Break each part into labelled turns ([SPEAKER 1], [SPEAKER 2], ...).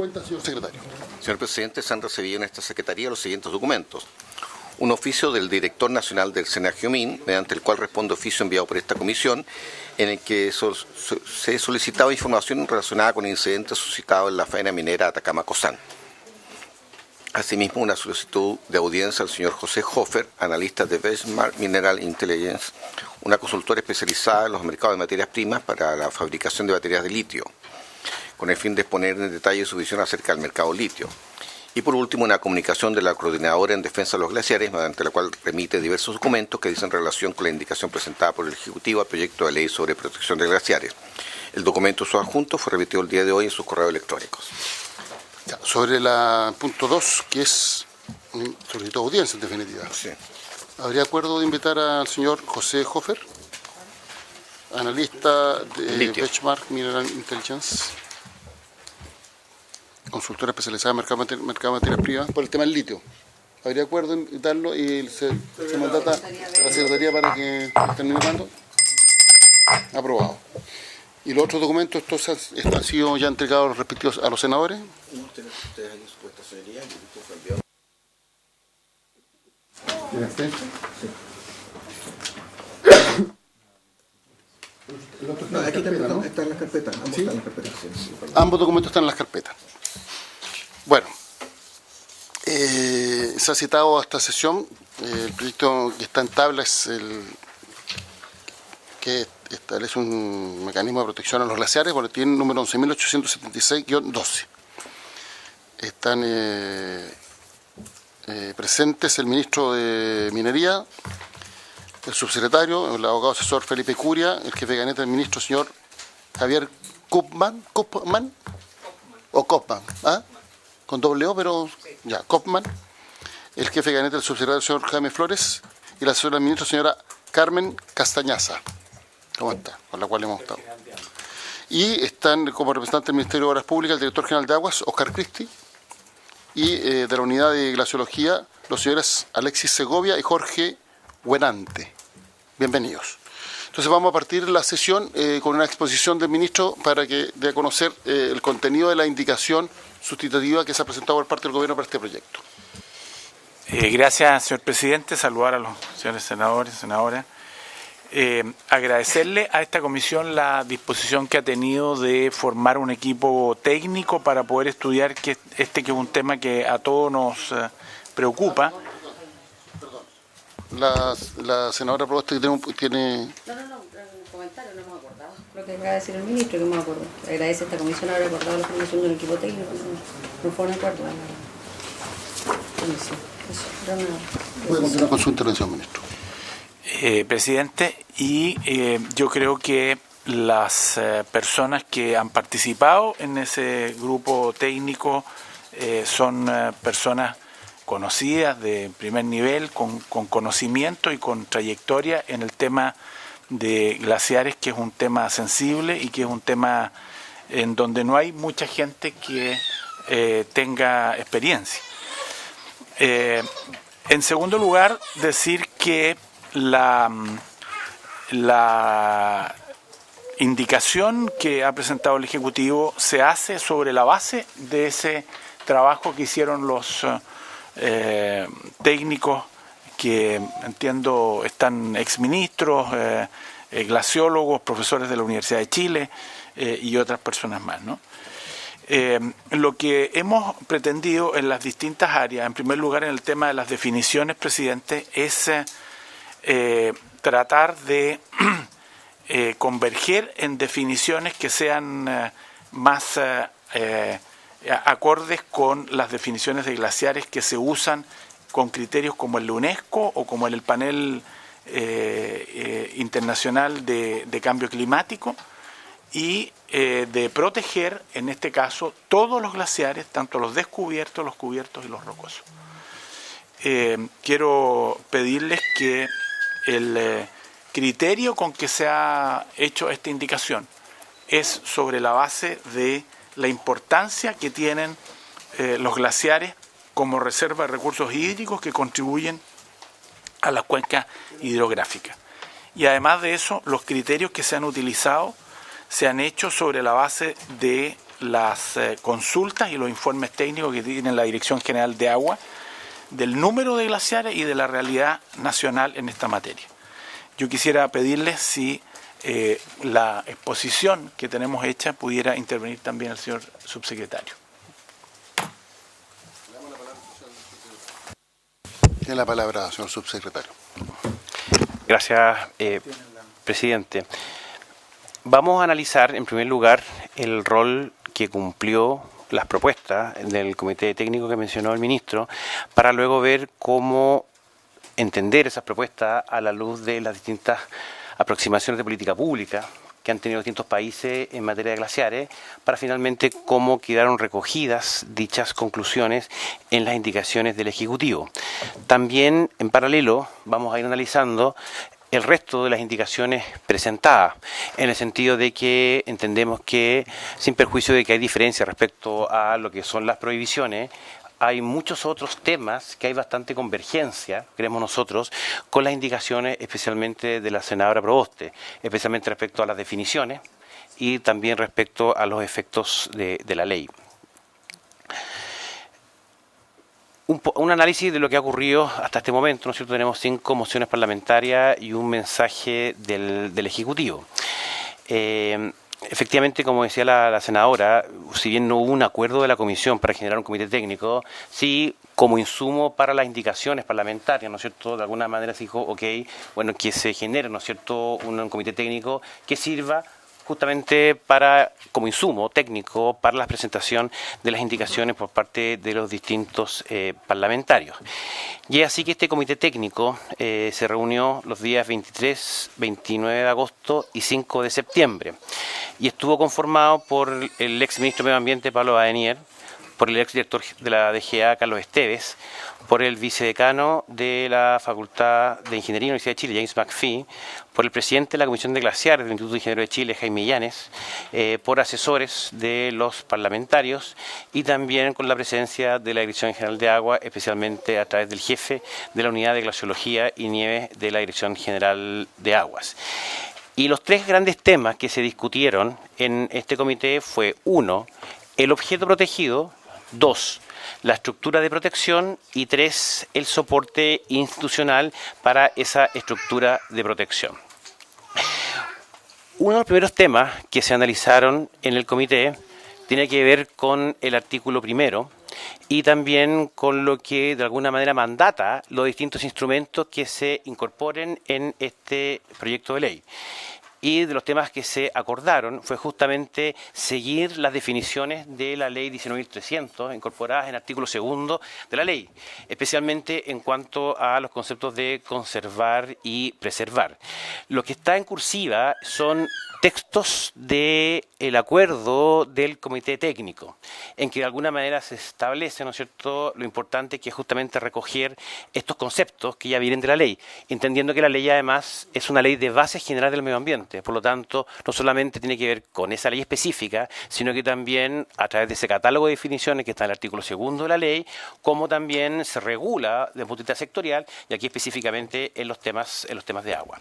[SPEAKER 1] cuenta, señor secretario.
[SPEAKER 2] Señor presidente, se han recibido en esta secretaría los siguientes documentos. Un oficio del director nacional del SENAGIOMIN, mediante el cual responde oficio enviado por esta comisión, en el que se solicitaba información relacionada con incidentes suscitados en la faena minera Atacama-Cosán. Asimismo, una solicitud de audiencia al señor José Hofer, analista de Benchmark Mineral Intelligence, una consultora especializada en los mercados de materias primas para la fabricación de baterías de litio, con el fin de exponer en detalle su visión acerca del mercado litio. Y por último, una comunicación de la Coordinadora en Defensa de los Glaciares, mediante la cual remite diversos documentos que dicen relación con la indicación presentada por el Ejecutivo al proyecto de ley sobre protección de glaciares. El documento su adjunto fue remitido el día de hoy en sus correos electrónicos.
[SPEAKER 1] Ya, sobre la punto 2, que es solicitud de audiencia, en definitiva.
[SPEAKER 2] Sí.
[SPEAKER 1] ¿Habría acuerdo de invitar al señor José Hofer, analista de Benchmark Mineral Intelligence, consultora especializada en mercado de materias primas, por el tema del litio? ¿Habría acuerdo en invitarlo y se mandata a la Secretaría para que termine cuando? Aprobado. ¿Y los otros documentos estos han sido ya entregados los respectivos a los senadores?
[SPEAKER 3] No, aquí está en las carpetas. Ambos están en las carpetas.
[SPEAKER 1] Ambos documentos están en las carpetas. Bueno, se ha citado a esta sesión. El proyecto que está en tabla es el que establece un mecanismo de protección a los glaciares, boletín número 11.876-12. Están presentes el ministro de Minería, el subsecretario, el abogado asesor Felipe Curia, el jefe de gabinete del ministro, señor Javier Kopman, ¿ah? Con doble O, pero ya, Kopman, el jefe de gabinete del subsecretario, señor Jaime Flores, y la asesora del ministro, señora Carmen Castañaza. ¿Cómo está? Con la cual hemos estado. Y están como representantes del Ministerio de Obras Públicas el director general de Aguas, Oscar Cristi, y de la unidad de glaciología, los señores Alexis Segovia y Jorge Buenante. Bienvenidos. Entonces vamos a partir la sesión con una exposición del ministro para que dé a conocer el contenido de la indicación sustitutiva que se ha presentado por parte del gobierno para este proyecto.
[SPEAKER 4] Gracias, señor presidente. Saludar a los señores senadores, senadoras. Agradecerle a esta comisión la disposición que ha tenido de formar un equipo técnico para poder estudiar que es un tema que a todos nos preocupa.
[SPEAKER 1] La senadora Proboste tiene...
[SPEAKER 5] No, un comentario, no hemos acordado. Lo que acaba de decir el ministro, que hemos acordado. Agradece a esta comisión haber acordado la formación de un equipo técnico, no fue un acuerdo a la comisión.
[SPEAKER 1] Puede continuar con su intervención, ministro.
[SPEAKER 4] Presidente, y yo creo que las personas que han participado en ese grupo técnico son personas conocidas de primer nivel, con conocimiento y con trayectoria en el tema de glaciares, que es un tema sensible y que es un tema en donde no hay mucha gente que tenga experiencia. En segundo lugar, decir que la indicación que ha presentado el Ejecutivo se hace sobre la base de ese trabajo que hicieron los técnicos que entiendo están exministros, glaciólogos, profesores de la Universidad de Chile y otras personas más, ¿no? Lo que hemos pretendido en las distintas áreas, en primer lugar en el tema de las definiciones, presidente, es tratar de converger en definiciones que sean más acordes con las definiciones de glaciares que se usan con criterios como el de UNESCO o como el panel internacional de cambio climático, y de proteger, en este caso, todos los glaciares, tanto los descubiertos, los cubiertos y los rocosos. Quiero pedirles que el criterio con que se ha hecho esta indicación es sobre la base de la importancia que tienen los glaciares como reserva de recursos hídricos que contribuyen a la cuenca hidrográfica. Y además de eso, los criterios que se han utilizado se han hecho sobre la base de las consultas y los informes técnicos que tiene la Dirección General de Agua del número de glaciares y de la realidad nacional en esta materia. Yo quisiera pedirles si la exposición que tenemos hecha pudiera intervenir también el señor subsecretario.
[SPEAKER 1] Tiene la palabra, señor subsecretario.
[SPEAKER 6] Gracias, presidente. Vamos a analizar, en primer lugar, el rol que cumplió las propuestas del comité técnico que mencionó el ministro, para luego ver cómo entender esas propuestas a la luz de las distintas aproximaciones de política pública que han tenido distintos países en materia de glaciares, para finalmente cómo quedaron recogidas dichas conclusiones en las indicaciones del Ejecutivo. También, en paralelo, vamos a ir analizando el resto de las indicaciones presentadas, en el sentido de que entendemos que, sin perjuicio de que hay diferencias respecto a lo que son las prohibiciones, hay muchos otros temas que hay bastante convergencia, creemos nosotros, con las indicaciones especialmente de la senadora Proboste, especialmente respecto a las definiciones y también respecto a los efectos de la ley. Un análisis de lo que ha ocurrido hasta este momento, ¿no es cierto? Tenemos 5 mociones parlamentarias y un mensaje del Ejecutivo. Efectivamente, como decía la senadora, si bien no hubo un acuerdo de la comisión para generar un comité técnico, sí, como insumo para las indicaciones parlamentarias, ¿no es cierto? De alguna manera se dijo, ok, bueno, que se genere, ¿no es cierto?, un comité técnico que sirva justamente como insumo técnico para la presentación de las indicaciones por parte de los distintos parlamentarios. Y es así que este comité técnico se reunió los días 23, 29 de agosto y 5 de septiembre y estuvo conformado por el ex ministro de Medio Ambiente, Pablo Badenier, por el exdirector de la DGA, Carlos Esteves, por el vicedecano de la Facultad de Ingeniería de la Universidad de Chile, James McPhee, por el presidente de la Comisión de Glaciares del Instituto de Ingenieros de Chile, Jaime Llanes, por asesores de los parlamentarios y también con la presencia de la Dirección General de Agua, especialmente a través del jefe de la Unidad de Glaciología y Nieve de la Dirección General de Aguas. Y los 3 grandes temas que se discutieron en este comité fue 1, el objeto protegido, 2, la estructura de protección y 3, el soporte institucional para esa estructura de protección. Uno de los primeros temas que se analizaron en el comité tiene que ver con el artículo 1 y también con lo que de alguna manera mandata los distintos instrumentos que se incorporen en este proyecto de ley. Y de los temas que se acordaron fue justamente seguir las definiciones de la ley 19.300 incorporadas en el artículo 2 de la ley, especialmente en cuanto a los conceptos de conservar y preservar. Lo que está en cursiva son textos del acuerdo del comité técnico, en que de alguna manera se establece, ¿no es cierto?, lo importante que es justamente recoger estos conceptos que ya vienen de la ley, entendiendo que la ley además es una ley de base general del medio ambiente, por lo tanto no solamente tiene que ver con esa ley específica, sino que también a través de ese catálogo de definiciones que está en el artículo 2 de la ley, como también se regula desde el punto de vista sectorial y aquí específicamente en los temas de agua.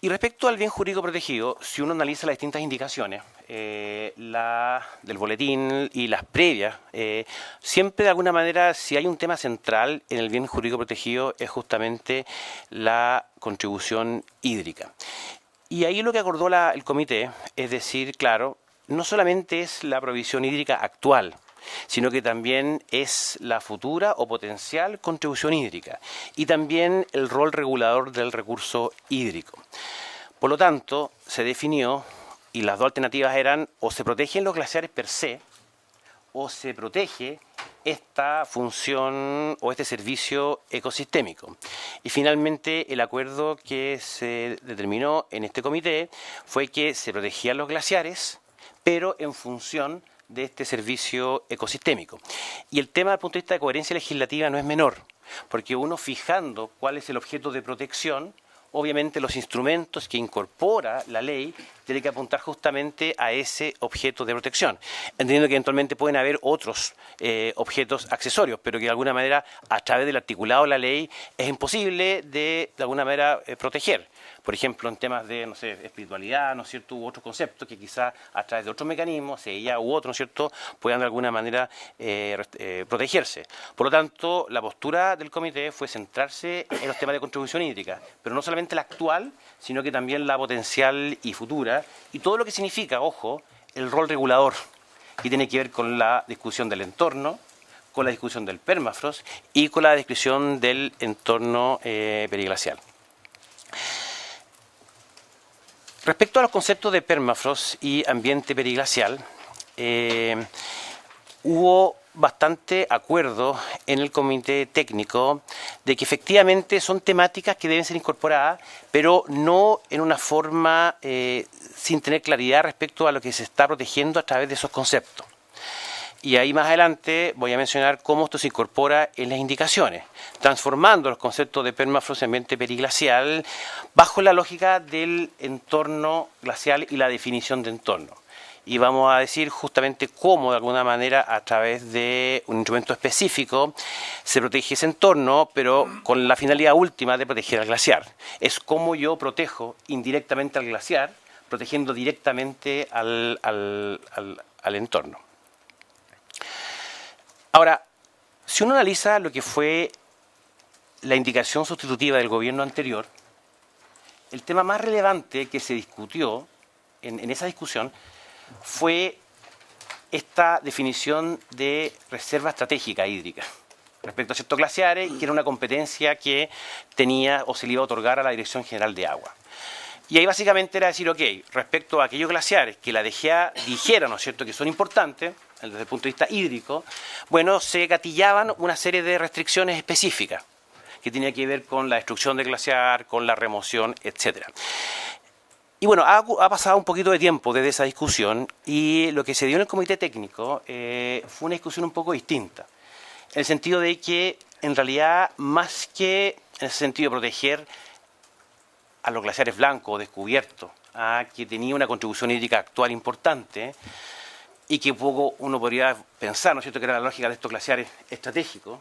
[SPEAKER 6] Y respecto al bien jurídico protegido, si uno analiza las distintas indicaciones, la del boletín y las previas, siempre de alguna manera, si hay un tema central en el bien jurídico protegido, es justamente la contribución hídrica. Y ahí lo que acordó el comité es decir, claro, no solamente es la provisión hídrica actual, sino que también es la futura o potencial contribución hídrica y también el rol regulador del recurso hídrico. Por lo tanto, se definió, y las 2 alternativas eran o se protegen los glaciares per se o se protege esta función o este servicio ecosistémico. Y finalmente el acuerdo que se determinó en este comité fue que se protegían los glaciares, pero en función de este servicio ecosistémico. Y el tema desde el punto de vista de coherencia legislativa no es menor, porque uno fijando cuál es el objeto de protección, obviamente los instrumentos que incorpora la ley tienen que apuntar justamente a ese objeto de protección, entendiendo que eventualmente pueden haber otros objetos accesorios, pero que de alguna manera a través del articulado de la ley es imposible de alguna manera proteger. por ejemplo, en temas de, no sé, espiritualidad, ¿no es cierto?, u otros conceptos que quizás a través de otros mecanismos, ella u otro, ¿no es cierto?, puedan de alguna manera protegerse. Por lo tanto, la postura del comité fue centrarse en los temas de contribución hídrica, pero no solamente la actual, sino que también la potencial y futura, y todo lo que significa, ojo, el rol regulador, que tiene que ver con la discusión del entorno, con la discusión del permafrost y con la discusión del entorno periglacial. Respecto a los conceptos de permafrost y ambiente periglacial, hubo bastante acuerdo en el comité técnico de que efectivamente son temáticas que deben ser incorporadas, pero no en una forma sin tener claridad respecto a lo que se está protegiendo a través de esos conceptos. Y ahí más adelante voy a mencionar cómo esto se incorpora en las indicaciones, transformando los conceptos de permafrost y ambiente periglacial bajo la lógica del entorno glacial y la definición de entorno. Y vamos a decir justamente cómo, de alguna manera, a través de un instrumento específico, se protege ese entorno, pero con la finalidad última de proteger al glaciar. Es cómo yo protejo indirectamente al glaciar, protegiendo directamente al entorno. Ahora, si uno analiza lo que fue la indicación sustitutiva del gobierno anterior, el tema más relevante que se discutió en esa discusión fue esta definición de reserva estratégica hídrica respecto a ciertos glaciares, que era una competencia que tenía o se le iba a otorgar a la Dirección General de Agua. Y ahí básicamente era decir, ok, respecto a aquellos glaciares que la DGA dijera, ¿no es cierto?, que son importantes desde el punto de vista hídrico, bueno, se gatillaban una serie de restricciones específicas que tenía que ver con la destrucción del glaciar, con la remoción, etcétera. Y bueno, ha pasado un poquito de tiempo desde esa discusión y lo que se dio en el comité técnico fue una discusión un poco distinta, en el sentido de que, en realidad, más que en el sentido de proteger a los glaciares blancos descubiertos, que tenía una contribución hídrica actual importante y que poco uno podría pensar, ¿no es cierto?, que era la lógica de estos glaciares estratégicos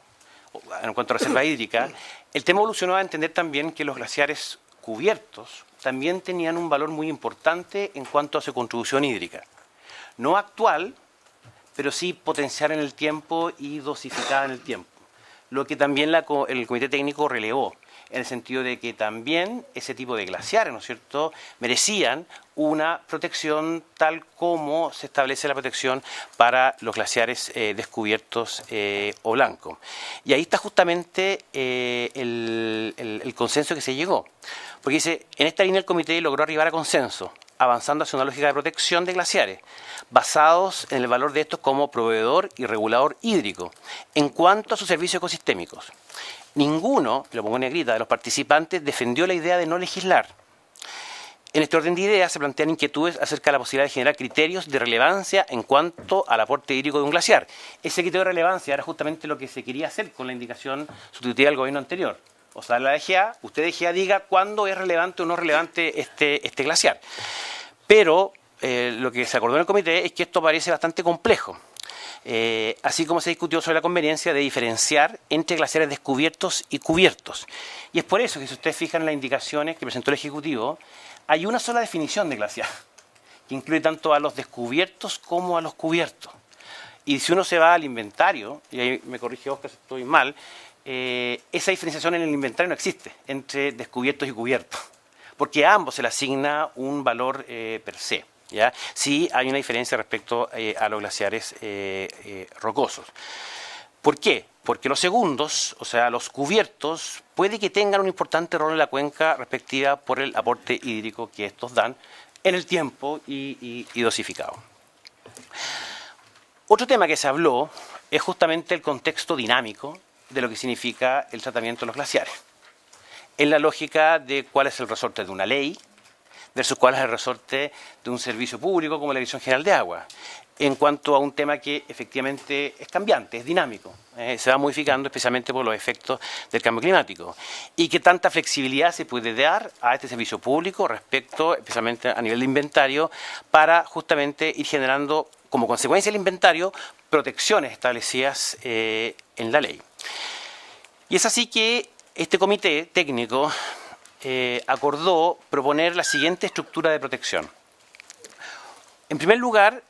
[SPEAKER 6] en cuanto a reserva hídrica, el tema evolucionó a entender también que los glaciares cubiertos también tenían un valor muy importante en cuanto a su contribución hídrica. No actual, pero sí potenciar en el tiempo y dosificada en el tiempo. Lo que también el comité técnico relevó, en el sentido de que también ese tipo de glaciares, ¿no es cierto?, merecían una protección tal como se establece la protección para los glaciares descubiertos o blancos. Y ahí está justamente el consenso que se llegó. Porque dice, en esta línea el comité logró arribar a consenso, avanzando hacia una lógica de protección de glaciares, basados en el valor de estos como proveedor y regulador hídrico, en cuanto a sus servicios ecosistémicos. Ninguno, lo pongo en negrita, de los participantes defendió la idea de no legislar. En este orden de ideas se plantean inquietudes acerca de la posibilidad de generar criterios de relevancia en cuanto al aporte hídrico de un glaciar. Ese criterio de relevancia era justamente lo que se quería hacer con la indicación sustitutiva del gobierno anterior. O sea, la DGA, usted DGA diga cuándo es relevante o no relevante este glaciar. Pero lo que se acordó en el comité es que esto parece bastante complejo. Así como se discutió sobre la conveniencia de diferenciar entre glaciares descubiertos y cubiertos. Y es por eso que si ustedes fijan en las indicaciones que presentó el Ejecutivo, hay una sola definición de glaciar, que incluye tanto a los descubiertos como a los cubiertos. Y si uno se va al inventario, y ahí me corrige Oscar si estoy mal, esa diferenciación en el inventario no existe entre descubiertos y cubiertos, porque a ambos se le asigna un valor per se. ¿Ya? Sí hay una diferencia respecto a los glaciares rocosos. ¿Por qué? Porque los segundos, o sea, los cubiertos, puede que tengan un importante rol en la cuenca respectiva por el aporte hídrico que estos dan en el tiempo y dosificado. Otro tema que se habló es justamente el contexto dinámico de lo que significa el tratamiento de los glaciares, en la lógica de cuál es el resorte de una ley versus cuál es el resorte de un servicio público como la Dirección General de Agua, en cuanto a un tema que efectivamente es cambiante, es dinámico, se va modificando especialmente por los efectos del cambio climático, y que tanta flexibilidad se puede dar a este servicio público respecto, especialmente a nivel de inventario, para justamente ir generando, como consecuencia del inventario, protecciones establecidas en la ley. Y es así que este comité técnico acordó proponer la siguiente estructura de protección. En primer lugar,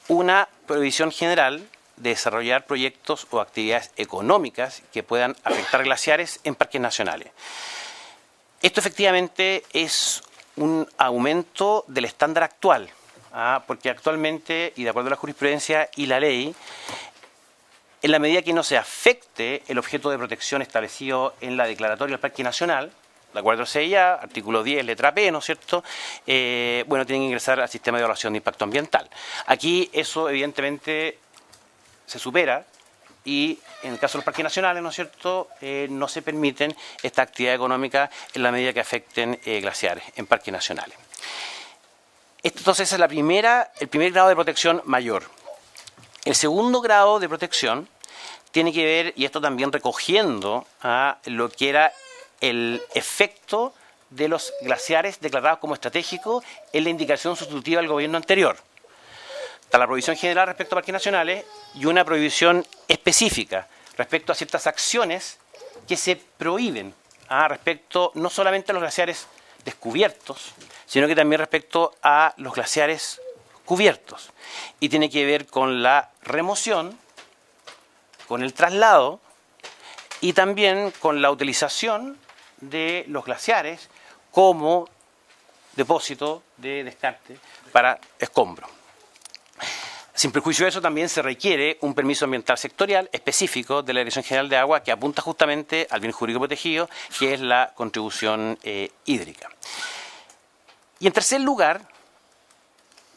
[SPEAKER 6] una prohibición general de desarrollar proyectos o actividades económicas que puedan afectar glaciares en parques nacionales. Esto efectivamente es un aumento del estándar actual, porque actualmente, y de acuerdo a la jurisprudencia y la ley, en la medida que no se afecte el objeto de protección establecido en la declaratoria del Parque Nacional, de acuerdo a CIA, artículo 10, letra P, ¿no es cierto?, bueno, tienen que ingresar al sistema de evaluación de impacto ambiental. Aquí eso evidentemente se supera y en el caso de los parques nacionales, ¿no es cierto?, no se permiten esta actividad económica en la medida que afecten glaciares en parques nacionales. Entonces, ese es el primer grado de protección mayor. El segundo grado de protección tiene que ver, y esto también recogiendo a lo que era el efecto de los glaciares declarados como estratégicos en la indicación sustitutiva del gobierno anterior. Está la prohibición general respecto a parques nacionales y una prohibición específica respecto a ciertas acciones que se prohíben respecto no solamente a los glaciares descubiertos, sino que también respecto a los glaciares cubiertos. Y tiene que ver con la remoción, con el traslado y también con la utilización de los glaciares como depósito de descarte para escombros. Sin perjuicio de eso, también se requiere un permiso ambiental sectorial específico de la Dirección General de Agua que apunta justamente al bien jurídico protegido, que es la contribución hídrica. Y en tercer lugar,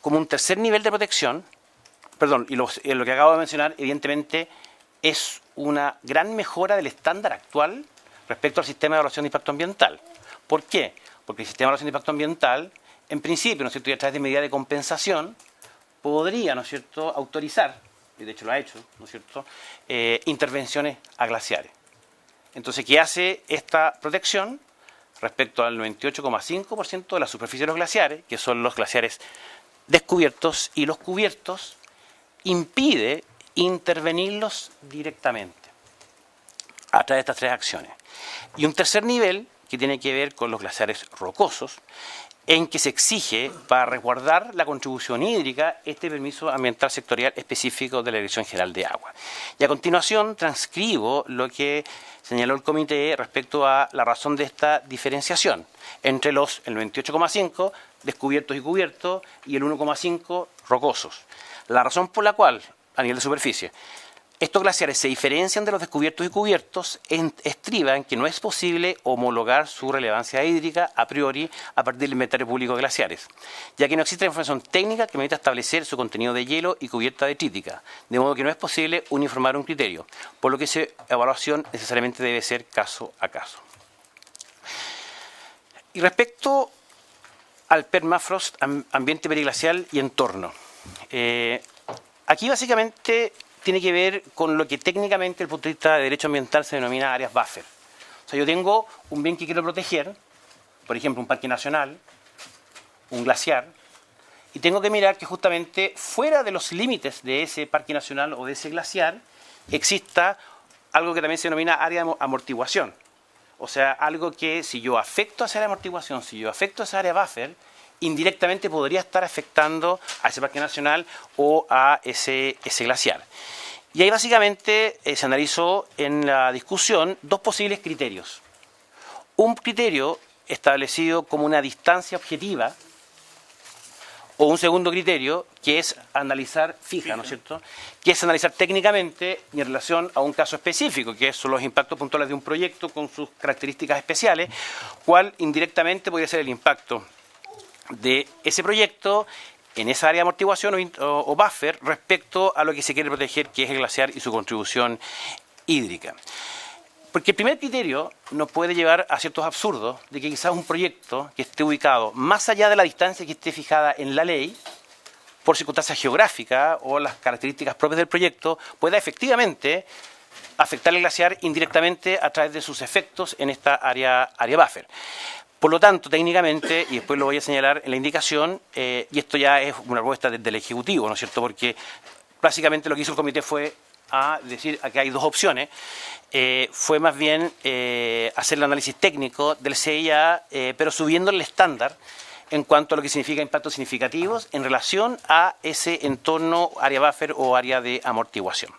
[SPEAKER 6] como un tercer nivel de protección, y lo que acabo de mencionar, evidentemente, es una gran mejora del estándar actual respecto al sistema de evaluación de impacto ambiental. ¿Por qué? Porque el sistema de evaluación de impacto ambiental, en principio, ¿no es cierto?, y a través de medidas de compensación, podría, ¿no es cierto?, autorizar, y de hecho lo ha hecho, ¿no es cierto?, intervenciones a glaciares. Entonces, ¿qué hace esta protección respecto al 98,5% de la superficie de los glaciares, que son los glaciares descubiertos y los cubiertos? Impide intervenirlos directamente a través de estas tres acciones. Y un tercer nivel, que tiene que ver con los glaciares rocosos, en que se exige, para resguardar la contribución hídrica, este permiso ambiental sectorial específico de la Dirección General de Agua. Y a continuación transcribo lo que señaló el comité respecto a la razón de esta diferenciación entre el 98,5 descubiertos y cubiertos y el 1,5 rocosos. La razón por la cual, a nivel de superficie, estos glaciares se diferencian de los descubiertos y cubiertos estriba en que no es posible homologar su relevancia hídrica a priori a partir del inventario público de glaciares, ya que no existe información técnica que permita establecer su contenido de hielo y cubierta detrítica, de modo que no es posible uniformar un criterio, por lo que esa evaluación necesariamente debe ser caso a caso. Y respecto al permafrost, ambiente periglacial y entorno, aquí básicamente tiene que ver con lo que técnicamente desde el punto de vista de derecho ambiental se denomina áreas buffer. O sea, yo tengo un bien que quiero proteger, por ejemplo, un parque nacional, un glaciar, y tengo que mirar que justamente fuera de los límites de ese parque nacional o de ese glaciar exista algo que también se denomina área de amortiguación. O sea, algo que si yo afecto a esa área de amortiguación, si yo afecto a esa área buffer, indirectamente podría estar afectando a ese parque nacional o a ese glaciar. Y ahí básicamente se analizó en la discusión dos posibles criterios. Un criterio establecido como una distancia objetiva o un segundo criterio que es analizar fija, ¿no es cierto?, que es analizar técnicamente y en relación a un caso específico, que son los impactos puntuales de un proyecto con sus características especiales, cuál indirectamente podría ser el impacto de ese proyecto en esa área de amortiguación o buffer respecto a lo que se quiere proteger, que es el glaciar y su contribución hídrica. Porque el primer criterio nos puede llevar a ciertos absurdos de que quizás un proyecto que esté ubicado más allá de la distancia que esté fijada en la ley, por circunstancias geográficas o las características propias del proyecto, pueda efectivamente afectar el glaciar indirectamente a través de sus efectos en esta área buffer. Por lo tanto, técnicamente, y después lo voy a señalar en la indicación, y esto ya es una propuesta del Ejecutivo, ¿no es cierto?, porque básicamente lo que hizo el comité fue a decir que hay dos opciones, fue más bien hacer el análisis técnico del CIA, pero subiendo el estándar en cuanto a lo que significa impactos significativos en relación a ese entorno, área buffer o área de amortiguación,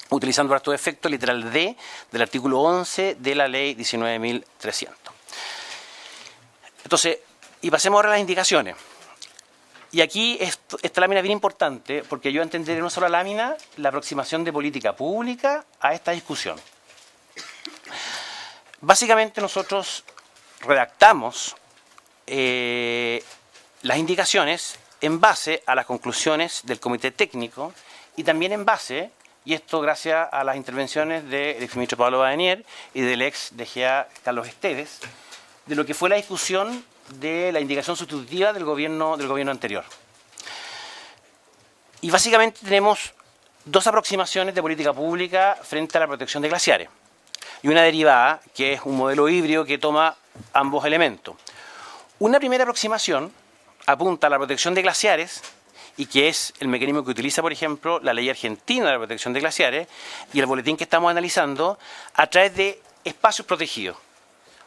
[SPEAKER 6] utilizando estos efectos literal D del artículo 11 de la ley 19.300. Entonces, y pasemos ahora a las indicaciones. Y aquí esta lámina es bien importante porque yo entenderé en una sola lámina la aproximación de política pública a esta discusión. Básicamente nosotros redactamos las indicaciones en base a las conclusiones del comité técnico y también en base, y esto gracias a las intervenciones del exministro Pablo Badenier y del ex DGA Carlos Esteves, de lo que fue la discusión de la indicación sustitutiva del gobierno anterior. Y básicamente tenemos dos aproximaciones de política pública frente a la protección de glaciares. Y una derivada, que es un modelo híbrido que toma ambos elementos. Una primera aproximación apunta a la protección de glaciares, y que es el mecanismo que utiliza, por ejemplo, la ley argentina de la protección de glaciares y el boletín que estamos analizando, a través de espacios protegidos.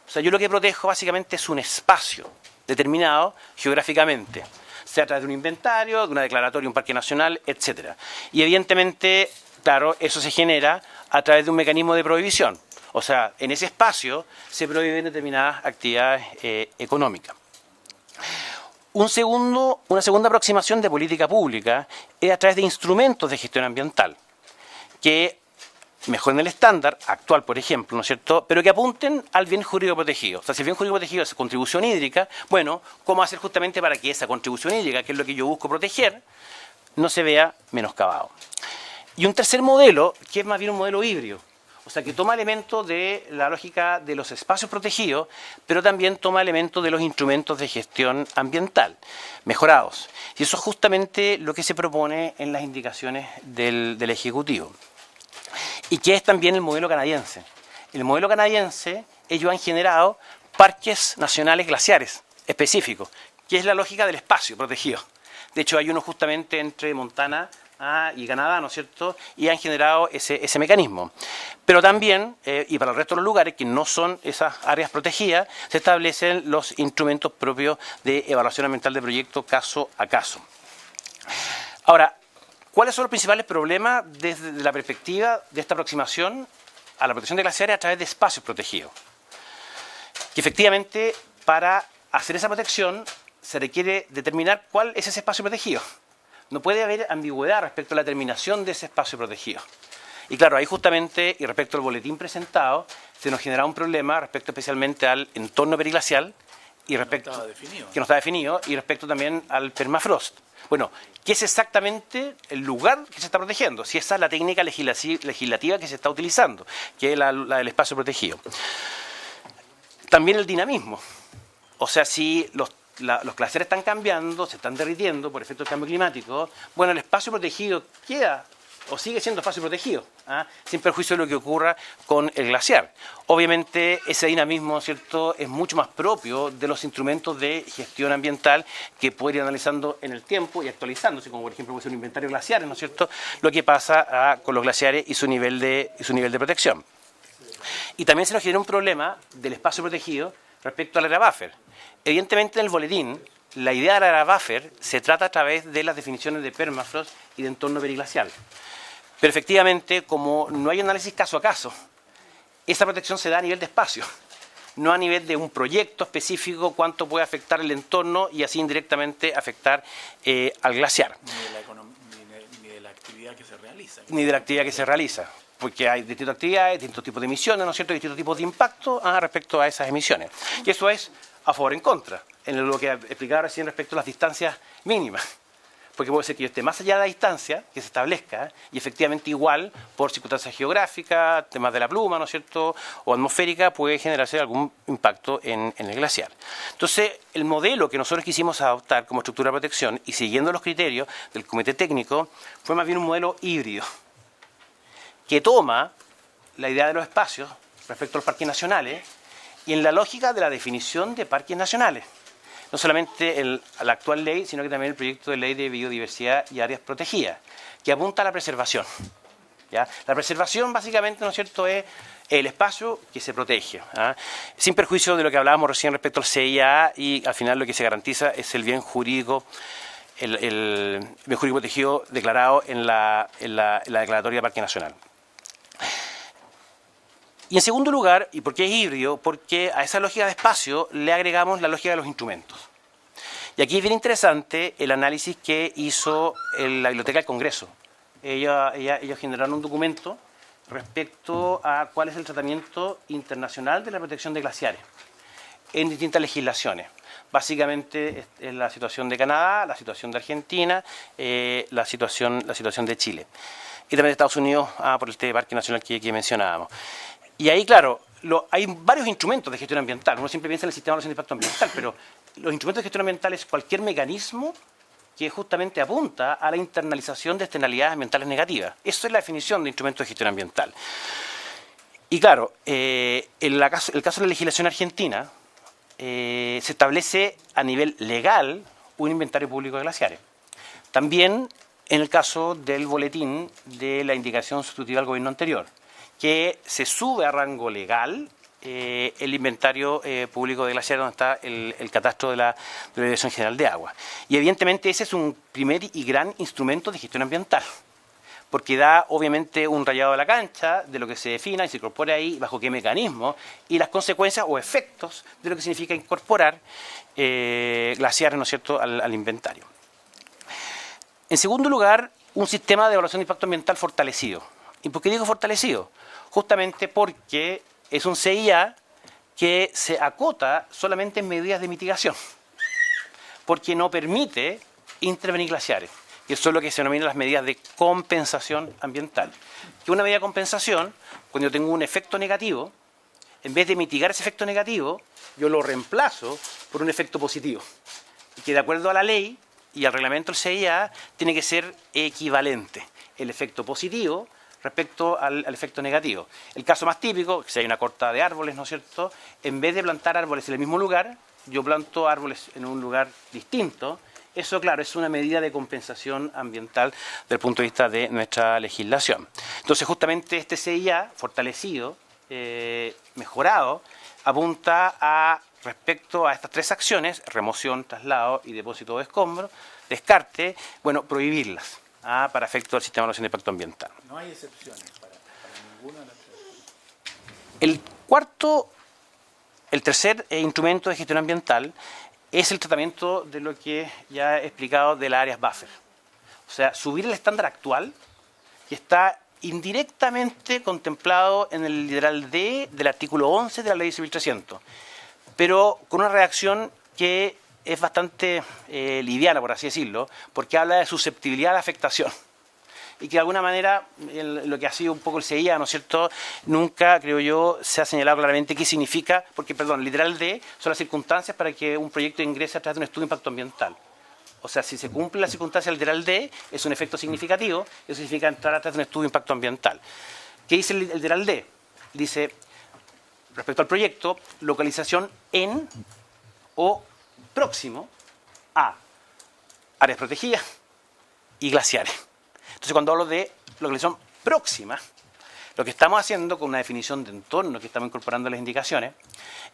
[SPEAKER 6] O sea, yo lo que protejo básicamente es un espacio determinado geográficamente, sea a través de un inventario, de una declaratoria, un parque nacional, etcétera. Y evidentemente, claro, eso se genera a través de un mecanismo de prohibición. O sea, en ese espacio se prohíben determinadas actividades económicas. Una segunda aproximación de política pública es a través de instrumentos de gestión ambiental que mejoren el estándar actual, por ejemplo, ¿no es cierto?, pero que apunten al bien jurídico protegido. O sea, si el bien jurídico protegido es contribución hídrica, bueno, ¿cómo hacer justamente para que esa contribución hídrica, que es lo que yo busco proteger, no se vea menoscabado? Y un tercer modelo, que es más bien un modelo híbrido, o sea, que toma elementos de la lógica de los espacios protegidos, pero también toma elementos de los instrumentos de gestión ambiental, mejorados. Y eso es justamente lo que se propone en las indicaciones del Ejecutivo. Y que es también el modelo canadiense. El modelo canadiense, ellos han generado parques nacionales glaciares específicos, que es la lógica del espacio protegido. De hecho, hay uno justamente entre Montana y Canadá, ¿no es cierto?, y han generado ese mecanismo. Pero también, y para el resto de los lugares que no son esas áreas protegidas, se establecen los instrumentos propios de evaluación ambiental de proyectos caso a caso. Ahora, ¿cuáles son los principales problemas desde la perspectiva de esta aproximación a la protección de glaciares a través de espacios protegidos? Que efectivamente, para hacer esa protección, se requiere determinar cuál es ese espacio protegido. No puede haber ambigüedad respecto a la determinación de ese espacio protegido. Y claro, ahí justamente, y respecto al boletín presentado, se nos genera un problema respecto especialmente al entorno periglacial, y respecto, que no está definido, y respecto también al permafrost. Bueno, ¿qué es exactamente el lugar que se está protegiendo? Si esa es la técnica legislativa que se está utilizando, que es la del espacio protegido. También el dinamismo. O sea, si los glaciares están cambiando, se están derritiendo por efecto del cambio climático, bueno, el espacio protegido queda o sigue siendo espacio protegido, sin perjuicio de lo que ocurra con el glaciar. Obviamente ese dinamismo, ¿cierto?, es mucho más propio de los instrumentos de gestión ambiental que puede ir analizando en el tiempo y actualizándose, como por ejemplo puede ser un inventario de glaciares, ¿no es cierto?, lo que pasa con los glaciares y su nivel de protección. Y también se nos genera un problema del espacio protegido respecto al área buffer. Evidentemente en el boletín, la idea del área buffer se trata a través de las definiciones de permafrost y de entorno periglacial. Pero efectivamente, como no hay análisis caso a caso, esa protección se da a nivel de espacio, no a nivel de un proyecto específico, cuánto puede afectar el entorno y así indirectamente afectar al glaciar.
[SPEAKER 4] Ni de la actividad que se realiza.
[SPEAKER 6] Ni de la actividad que se realiza, porque hay distintas actividades, distintos tipos de emisiones, ¿no es cierto?, distintos tipos de impacto respecto a esas emisiones. Y eso es a favor o en contra, en lo que explicaba recién respecto a las distancias mínimas. Porque puede ser que yo esté más allá de la distancia que se establezca y efectivamente igual por circunstancias geográficas, temas de la pluma, ¿no es cierto?, o atmosférica, puede generarse algún impacto en el glaciar. Entonces, el modelo que nosotros quisimos adoptar como estructura de protección y siguiendo los criterios del comité técnico fue más bien un modelo híbrido que toma la idea de los espacios respecto a los parques nacionales y en la lógica de la definición de parques nacionales. No solamente la actual ley, sino que también el proyecto de ley de biodiversidad y áreas protegidas, que apunta a la preservación. ¿ya? La preservación, básicamente, ¿no es cierto?, es el espacio que se protege, ¿ah? Sin perjuicio de lo que hablábamos recién respecto al CIA, y al final lo que se garantiza es el bien jurídico, el bien jurídico protegido declarado en la declaratoria de Parque Nacional. Y en segundo lugar, ¿y por qué es híbrido? Porque a esa lógica de espacio le agregamos la lógica de los instrumentos. Y aquí es bien interesante el análisis que hizo la Biblioteca del Congreso. Ellos generaron un documento respecto a cuál es el tratamiento internacional de la protección de glaciares en distintas legislaciones. Básicamente es la situación de Canadá, la situación de Argentina, la situación de Chile. Y también de Estados Unidos, por este Parque Nacional que mencionábamos. Y ahí, claro, hay varios instrumentos de gestión ambiental. Uno siempre piensa en el sistema de evaluación de impacto ambiental, pero los instrumentos de gestión ambiental es cualquier mecanismo que justamente apunta a la internalización de externalidades ambientales negativas. Eso es la definición de instrumento de gestión ambiental. Y claro, el caso de la legislación argentina, se establece a nivel legal un inventario público de glaciares. También en el caso del boletín de la indicación sustitutiva al gobierno anterior, que se sube a rango legal el inventario público de glaciares, donde está el catastro de la Dirección General de Agua. Y evidentemente ese es un primer y gran instrumento de gestión ambiental, porque da obviamente un rayado de la cancha de lo que se defina y se incorpora ahí, bajo qué mecanismo, y las consecuencias o efectos de lo que significa incorporar glaciares, ¿no es cierto?, al inventario. En segundo lugar, un sistema de evaluación de impacto ambiental fortalecido. ¿Y por qué digo fortalecido? Justamente porque es un CIA que se acota solamente en medidas de mitigación, porque no permite intervenir glaciares. Y eso es lo que se denomina las medidas de compensación ambiental. Que una medida de compensación, cuando yo tengo un efecto negativo, en vez de mitigar ese efecto negativo, yo lo reemplazo por un efecto positivo. Y que de acuerdo a la ley y al reglamento del CIA, tiene que ser equivalente el efecto positivo respecto al efecto negativo. El caso más típico, si hay una corta de árboles, ¿no es cierto?, en vez de plantar árboles en el mismo lugar, yo planto árboles en un lugar distinto. Eso, claro, es una medida de compensación ambiental desde el punto de vista de nuestra legislación. Entonces, justamente este CIA, fortalecido, mejorado, apunta a, respecto a estas tres acciones, remoción, traslado y depósito de escombros, descarte, bueno, prohibirlas para efecto del sistema de evaluación de impacto ambiental.
[SPEAKER 4] No hay excepciones para ninguna de las tres. El tercer instrumento de gestión ambiental es el tratamiento de lo que ya he explicado de las áreas buffer. O sea, subir el estándar actual, que está indirectamente contemplado en el literal D del artículo 11 de la Ley 10.300, pero con una redacción que es bastante liviana, por así decirlo, porque habla de susceptibilidad a la afectación. Y que de alguna manera, lo que ha sido un poco el CIA, ¿no es cierto?, nunca, creo yo, se ha señalado claramente qué significa, porque, perdón, literal D son las circunstancias para que un proyecto ingrese a través de un estudio de impacto ambiental. O sea, si se cumple la circunstancia del literal D, es un efecto significativo, eso significa entrar a través de un estudio de impacto ambiental. ¿Qué dice el literal D? Dice, respecto al proyecto, localización en o próximo a áreas protegidas y glaciares. Entonces, cuando hablo de localización próxima, lo que estamos haciendo con una definición de entorno que estamos incorporando en las indicaciones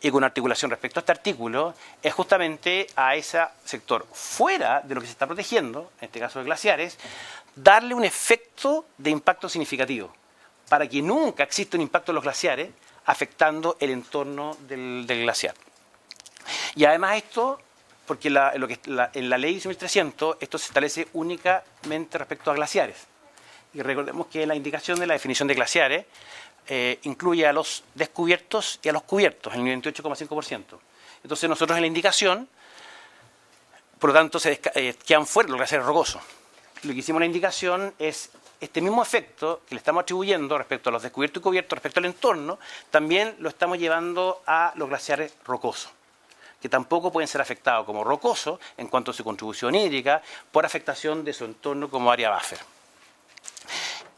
[SPEAKER 4] y con una articulación respecto a este artículo es justamente a ese sector fuera de lo que se está protegiendo, en este caso de glaciares, darle un efecto de impacto significativo para que nunca exista un impacto en los glaciares afectando el entorno del glaciar. Y además esto, porque en la ley 10.300 esto se establece únicamente respecto a glaciares. Y recordemos que la indicación de la definición de glaciares incluye a los descubiertos y a los cubiertos, el 98,5%. Entonces nosotros en la indicación, por lo tanto, quedan fuera los glaciares rocosos. Lo que hicimos en la indicación es este mismo efecto que le estamos atribuyendo respecto a los descubiertos y cubiertos, respecto al entorno, también lo estamos llevando a los glaciares rocosos, que tampoco pueden ser afectados como rocosos en cuanto a su contribución hídrica por afectación de su entorno como área buffer.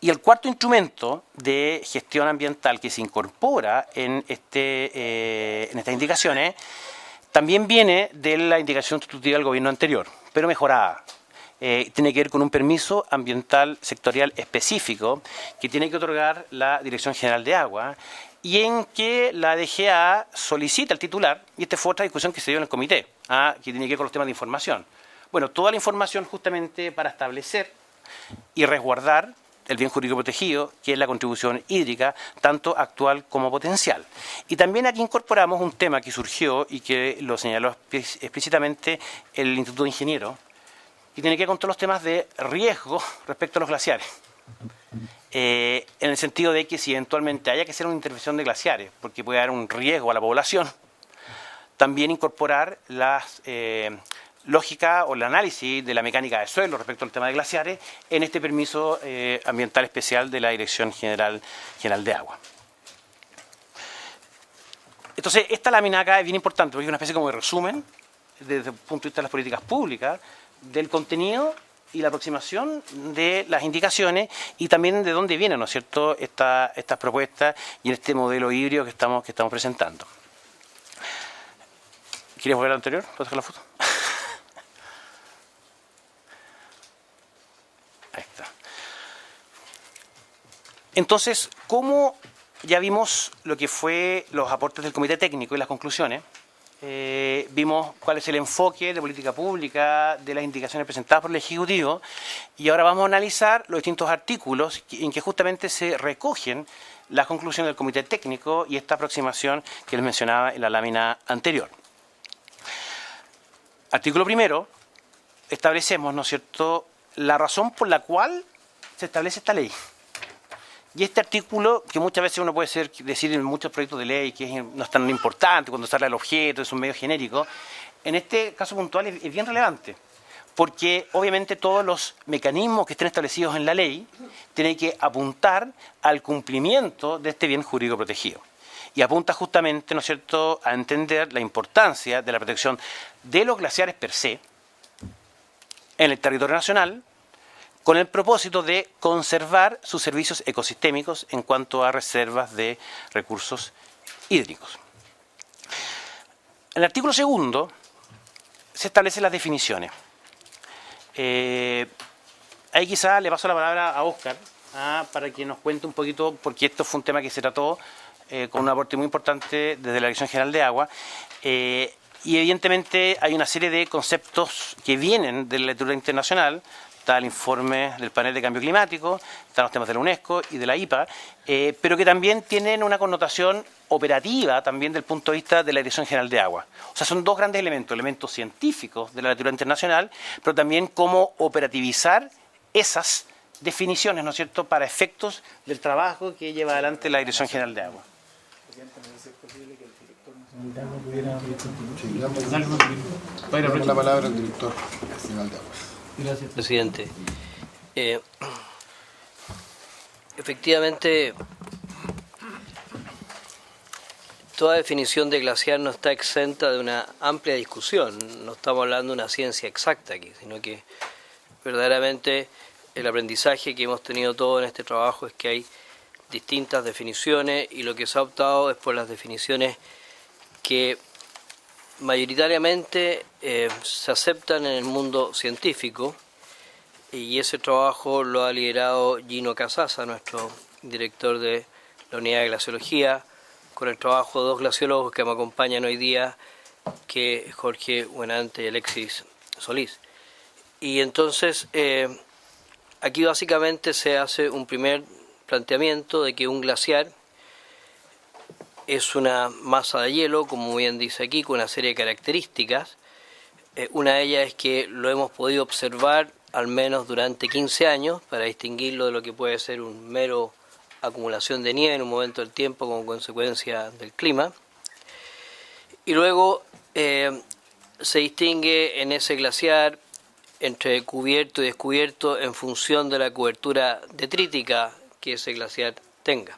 [SPEAKER 4] Y el cuarto instrumento de gestión ambiental que se incorpora en estas indicaciones también viene de la indicación sustitutiva del gobierno anterior, pero mejorada.
[SPEAKER 6] tiene que ver con un permiso ambiental sectorial específico que tiene que otorgar la Dirección General de Agua y en que la DGA solicita al titular, y esta fue otra discusión que se dio en el comité, que tiene que ver con los temas de información. Bueno, toda la información justamente para establecer y resguardar el bien jurídico protegido, que es la contribución hídrica, tanto actual como potencial. Y también aquí incorporamos un tema que surgió y que lo señaló explícitamente el Instituto de Ingenieros, y tiene que ver con todos los temas de riesgo respecto a los glaciares. En el sentido de que si eventualmente haya que hacer una intervención de glaciares, porque puede haber un riesgo a la población, también incorporar las lógica o el análisis de la mecánica de suelo respecto al tema de glaciares en este permiso ambiental especial de la Dirección General de Agua. Entonces, esta lámina acá es bien importante porque es una especie como de resumen desde el punto de vista de las políticas públicas, del contenido y la aproximación de las indicaciones y también de dónde vienen, ¿no es cierto?, estas propuestas y en este modelo híbrido que estamos presentando. ¿Quieres volver al anterior? ¿Puedes sacar la foto? Ahí está. Entonces, como ya vimos lo que fue los aportes del Comité Técnico y las conclusiones, vimos cuál es el enfoque de política pública de las indicaciones presentadas por el Ejecutivo y ahora vamos a analizar los distintos artículos en que justamente se recogen las conclusiones del Comité Técnico y esta aproximación que les mencionaba en la lámina anterior. Artículo primero, establecemos, ¿no es cierto?, la razón por la cual se establece esta ley. Y este artículo, que muchas veces uno puede decir en muchos proyectos de ley que no es tan importante cuando sale el objeto, es un medio genérico, en este caso puntual es bien relevante, porque obviamente todos los mecanismos que estén establecidos en la ley tienen que apuntar al cumplimiento de este bien jurídico protegido. Y apunta justamente, ¿no es cierto?, a entender la importancia de la protección de los glaciares per se en el territorio nacional, con el propósito de conservar sus servicios ecosistémicos en cuanto a reservas de recursos hídricos. En el artículo segundo se establecen las definiciones. Ahí quizá le paso la palabra a Óscar para que nos cuente un poquito, porque esto fue un tema que se trató con un aporte muy importante desde la Dirección General de Agua. Y evidentemente hay una serie de conceptos que vienen de la literatura internacional. Está el informe del panel de cambio climático, están los temas de la UNESCO y de la IPA, pero que también tienen una connotación operativa también del punto de vista de la Dirección General de Agua. O sea, son dos grandes elementos científicos de la literatura internacional, pero también cómo operativizar esas definiciones, ¿no es cierto?, para efectos del trabajo que lleva adelante la Dirección General de Agua.
[SPEAKER 1] Damos la palabra al director nacional de Agua.
[SPEAKER 7] Gracias, presidente. Efectivamente, toda definición de glaciar no está exenta de una amplia discusión. No estamos hablando de una ciencia exacta aquí, sino que verdaderamente el aprendizaje que hemos tenido todos en este trabajo es que hay distintas definiciones y lo que se ha optado es por las definiciones que mayoritariamente se aceptan en el mundo científico, y ese trabajo lo ha liderado Gino Casasa, nuestro director de la Unidad de Glaciología, con el trabajo de dos glaciólogos que me acompañan hoy día, que es Jorge Buenante y Alexis Solís. Y entonces aquí básicamente se hace un primer planteamiento de que un glaciar es una masa de hielo, como bien dice aquí, con una serie de características. Una de ellas es que lo hemos podido observar al menos durante 15 años, para distinguirlo de lo que puede ser un mero acumulación de nieve en un momento del tiempo como consecuencia del clima. Y luego se distingue en ese glaciar entre cubierto y descubierto en función de la cobertura detrítica que ese glaciar tenga.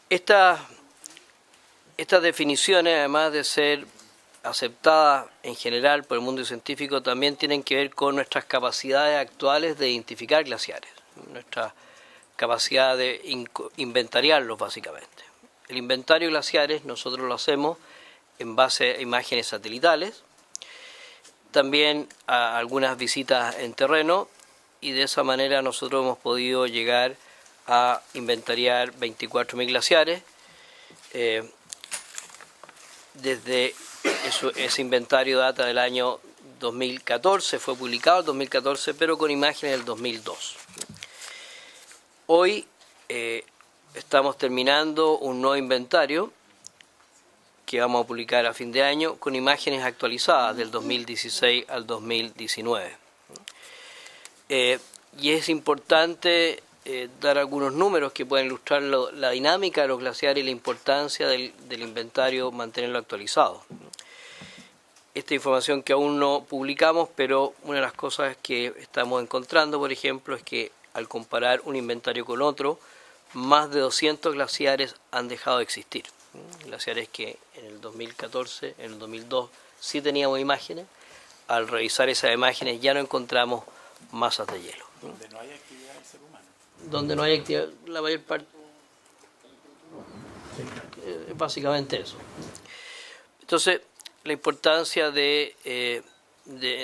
[SPEAKER 7] Estas definiciones, además de ser aceptadas en general por el mundo científico, también tienen que ver con nuestras capacidades actuales de identificar glaciares, nuestra capacidad de inventariarlos básicamente. El inventario de glaciares nosotros lo hacemos en base a imágenes satelitales también a algunas visitas en terreno, y de esa manera nosotros hemos podido llegar a inventariar 24.000 glaciares. Desde ese inventario data del año 2014, fue publicado en 2014, pero con imágenes del 2002. Hoy estamos terminando un nuevo inventario que vamos a publicar a fin de año con imágenes actualizadas del 2016 al 2019. Y es importante dar algunos números que pueden ilustrar la dinámica de los glaciares y la importancia del inventario, mantenerlo actualizado. Esta información que aún no publicamos, pero una de las cosas que estamos encontrando, por ejemplo, es que al comparar un inventario con otro, más de 200 glaciares han dejado de existir. Glaciares que en el 2014, en el 2002 sí teníamos imágenes. Al revisar esas imágenes ya no encontramos masas de hielo.
[SPEAKER 4] Donde no hay actividad del ser humano.
[SPEAKER 7] Donde no hay actividad, la mayor parte. Es básicamente eso. Entonces, la importancia de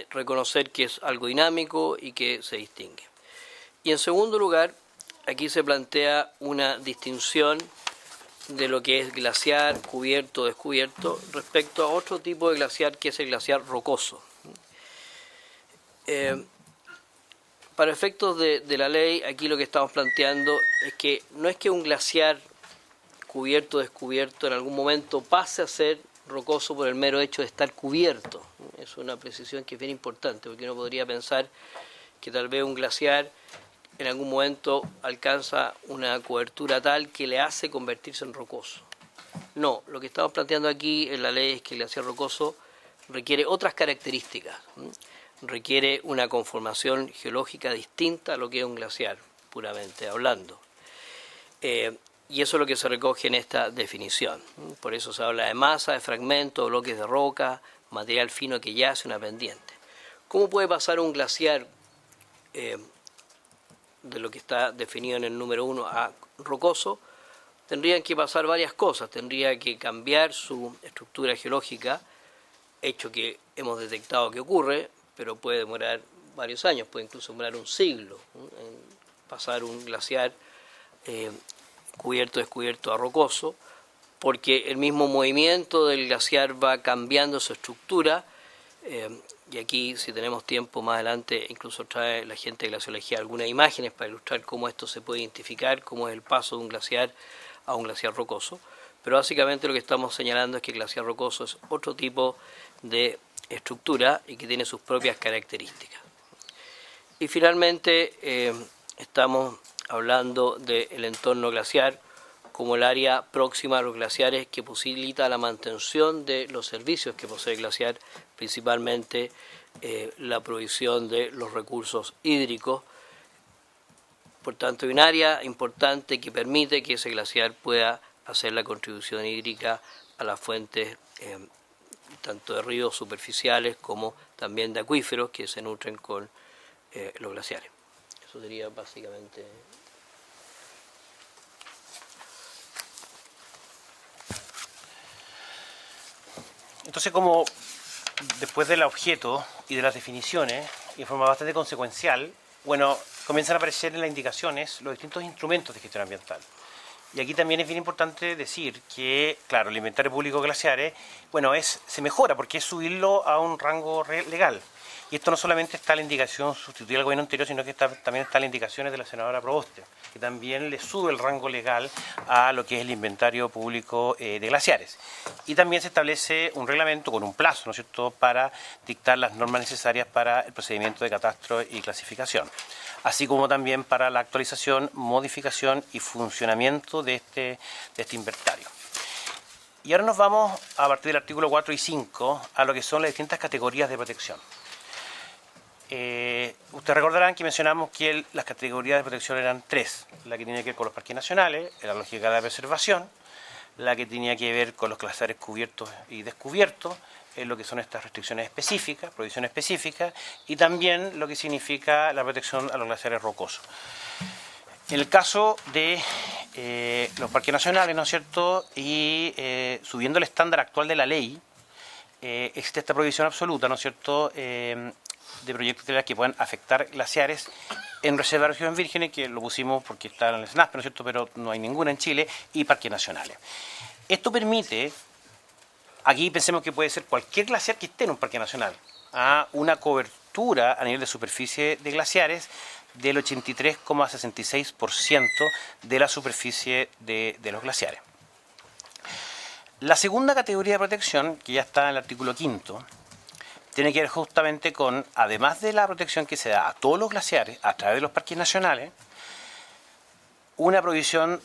[SPEAKER 7] reconocer que es algo dinámico y que se distingue. Y en segundo lugar, aquí se plantea una distinción de lo que es glaciar, cubierto, descubierto, respecto a otro tipo de glaciar que es el glaciar rocoso. Para efectos de la ley, aquí lo que estamos planteando es que no es que un glaciar cubierto o descubierto en algún momento pase a ser rocoso por el mero hecho de estar cubierto. Es una precisión que es bien importante, porque uno podría pensar que tal vez un glaciar en algún momento alcanza una cobertura tal que le hace convertirse en rocoso. No, lo que estamos planteando aquí en la ley es que el glaciar rocoso requiere otras características. Requiere una conformación geológica distinta a lo que es un glaciar, puramente hablando. Y eso es lo que se recoge en esta definición. Por eso se habla de masa, de fragmentos, bloques de roca, material fino que yace una pendiente. ¿Cómo puede pasar un glaciar de lo que está definido en el número 1 a rocoso? Tendrían que pasar varias cosas. Tendría que cambiar su estructura geológica, hecho que hemos detectado que ocurre, pero puede demorar varios años, puede incluso demorar un siglo en pasar un glaciar cubierto, descubierto a rocoso, porque el mismo movimiento del glaciar va cambiando su estructura, y aquí, si tenemos tiempo más adelante, incluso trae la gente de glaciología algunas imágenes para ilustrar cómo esto se puede identificar, cómo es el paso de un glaciar a un glaciar rocoso. Pero básicamente lo que estamos señalando es que el glaciar rocoso es otro tipo de estructura y que tiene sus propias características. Y finalmente estamos hablando del entorno glaciar como el área próxima a los glaciares que posibilita la mantención de los servicios que posee el glaciar, principalmente la provisión de los recursos hídricos. Por tanto, hay un área importante que permite que ese glaciar pueda hacer la contribución hídrica a las fuentes tanto de ríos superficiales como también de acuíferos que se nutren con los glaciares. Eso sería básicamente.
[SPEAKER 6] Entonces, como después del objeto y de las definiciones, y de forma bastante consecuencial, bueno, comienzan a aparecer en las indicaciones los distintos instrumentos de gestión ambiental. Y aquí también es bien importante decir que, claro, el inventario público de glaciares, bueno, se mejora porque es subirlo a un rango legal. Y esto no solamente está en la indicación sustituida al gobierno anterior, sino que también está en las indicaciones de la senadora Proboste, que también le sube el rango legal a lo que es el inventario público de glaciares. Y también se establece un reglamento con un plazo, ¿no es cierto?, para dictar las normas necesarias para el procedimiento de catastro y clasificación, así como también para la actualización, modificación y funcionamiento de este inventario. Y ahora nos vamos, a partir del artículo 4 y 5, a lo que son las distintas categorías de protección. Ustedes recordarán que mencionamos que las categorías de protección eran tres: la que tenía que ver con los parques nacionales, la lógica de preservación, la que tenía que ver con los glaciares cubiertos y descubiertos, lo que son estas restricciones específicas, prohibiciones específicas, y también lo que significa la protección a los glaciares rocosos. En el caso de los parques nacionales, ¿no es cierto?, y subiendo el estándar actual de la ley, existe esta prohibición absoluta, ¿no es cierto?, de proyectos que puedan afectar glaciares en reservas de regiones vírgenes, que lo pusimos porque está en el SNASP, ¿no es cierto?, pero no hay ninguna en Chile, y parques nacionales. Esto permite, aquí pensemos que puede ser cualquier glaciar que esté en un parque nacional, a una cobertura a nivel de superficie de glaciares del 83,66% de la superficie de los glaciares. La segunda categoría de protección, que ya está en el artículo 5º, tiene que ver justamente con, además de la protección que se da a todos los glaciares a través de los parques nacionales, una prohibición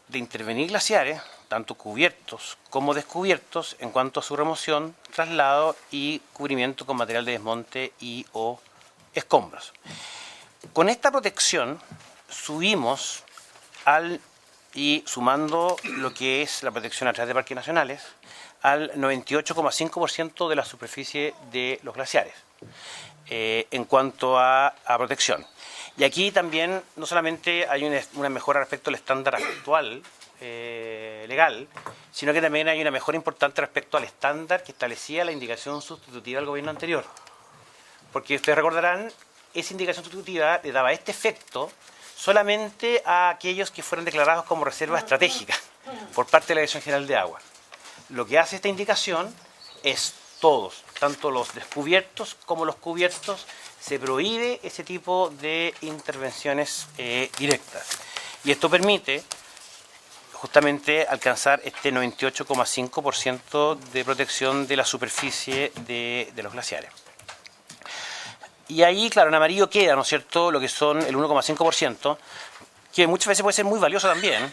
[SPEAKER 6] de intervenir glaciares, tanto cubiertos como descubiertos, en cuanto a su remoción, traslado y cubrimiento con material de desmonte y o escombros. Con esta protección subimos y sumando lo que es la protección a través de parques nacionales, al 98,5% de la superficie de los glaciares en cuanto a protección. Y aquí también no solamente hay una mejora respecto al estándar actual legal, sino que también hay una mejora importante respecto al estándar que establecía la indicación sustitutiva del gobierno anterior. Porque ustedes recordarán, esa indicación sustitutiva le daba este efecto solamente a aquellos que fueran declarados como reserva estratégica por parte de la Dirección General de Agua. Lo que hace esta indicación es todos, tanto los descubiertos como los cubiertos, se prohíbe ese tipo de intervenciones directas. Y esto permite justamente alcanzar este 98,5% de protección de la superficie de los glaciares. Y ahí, claro, en amarillo queda, ¿no es cierto?, lo que son el 1,5%, que muchas veces puede ser muy valioso también,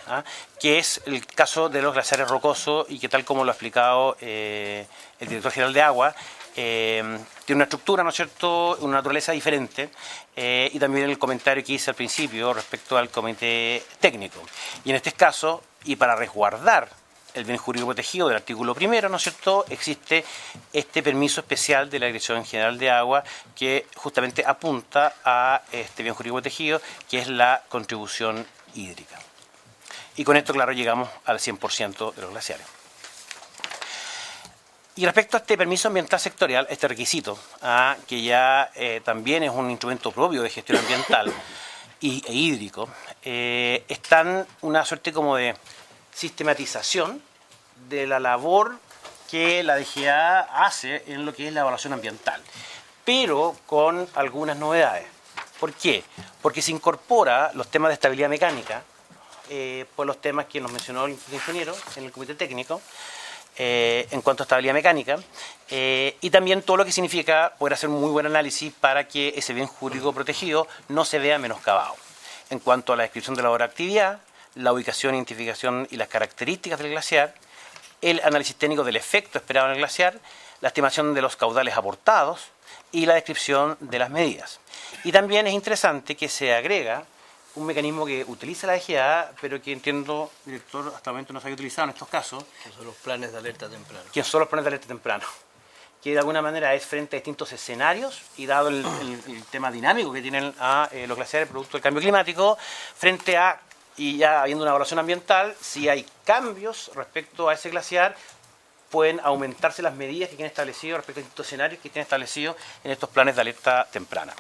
[SPEAKER 6] que es el caso de los glaciares rocosos y que, tal como lo ha explicado el director general de Agua, tiene una estructura, ¿no es cierto?, una naturaleza diferente, y también el comentario que hice al principio respecto al comité técnico. Y en este caso, y para resguardar el bien jurídico protegido del artículo 1, ¿no es cierto?, existe este permiso especial de la Dirección General de Agua que justamente apunta a este bien jurídico protegido, que es la contribución hídrica. Y con esto, claro, llegamos al 100% de los glaciares. Y respecto a este permiso ambiental sectorial, este requisito, que ya también es un instrumento propio de gestión ambiental e hídrico, están una suerte como de sistematización de la labor que la DGA hace en lo que es la evaluación ambiental, pero con algunas novedades. ¿Por qué? Porque se incorpora los temas de estabilidad mecánica, por los temas que nos mencionó el ingeniero en el comité técnico, en cuanto a estabilidad mecánica, y también todo lo que significa poder hacer un muy buen análisis para que ese bien jurídico protegido no se vea menoscabado. En cuanto a la descripción de la obra de actividad, la ubicación, identificación y las características del glaciar, el análisis técnico del efecto esperado en el glaciar, la estimación de los caudales aportados y la descripción de las medidas. Y también es interesante que se agrega un mecanismo que utiliza la DGA, pero que entiendo, director, hasta el momento no se había utilizado en estos casos.
[SPEAKER 7] Que son los planes de alerta temprana.
[SPEAKER 6] Que son los planes de alerta temprano. Que de alguna manera es frente a distintos escenarios y dado el tema dinámico que tienen los glaciares producto del cambio climático, frente a, y ya habiendo una evaluación ambiental, si hay cambios respecto a ese glaciar, pueden aumentarse las medidas que tienen establecidos respecto a distintos escenarios que tienen establecidos en estos planes de alerta temprana.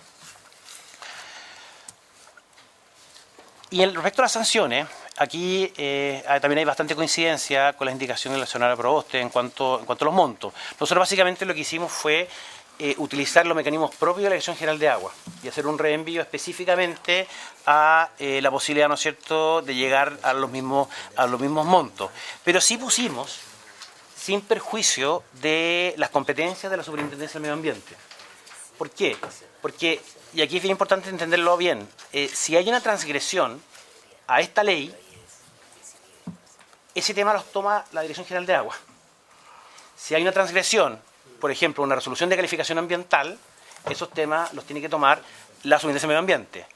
[SPEAKER 6] Y respecto a las sanciones, aquí también hay bastante coincidencia con las indicaciones de la señora Proboste en cuanto a los montos. Nosotros básicamente lo que hicimos fue utilizar los mecanismos propios de la Dirección General de Agua y hacer un reenvío específicamente a la posibilidad, ¿no es cierto?, de llegar a los mismos montos. Pero sí pusimos, sin perjuicio de las competencias de la Superintendencia del Medio Ambiente. ¿Por qué? Porque, y aquí es bien importante entenderlo bien, si hay una transgresión a esta ley, ese tema los toma la Dirección General de Agua. Si hay una transgresión, por ejemplo, una resolución de calificación ambiental, esos temas los tiene que tomar la Superintendencia del Medio Ambiente.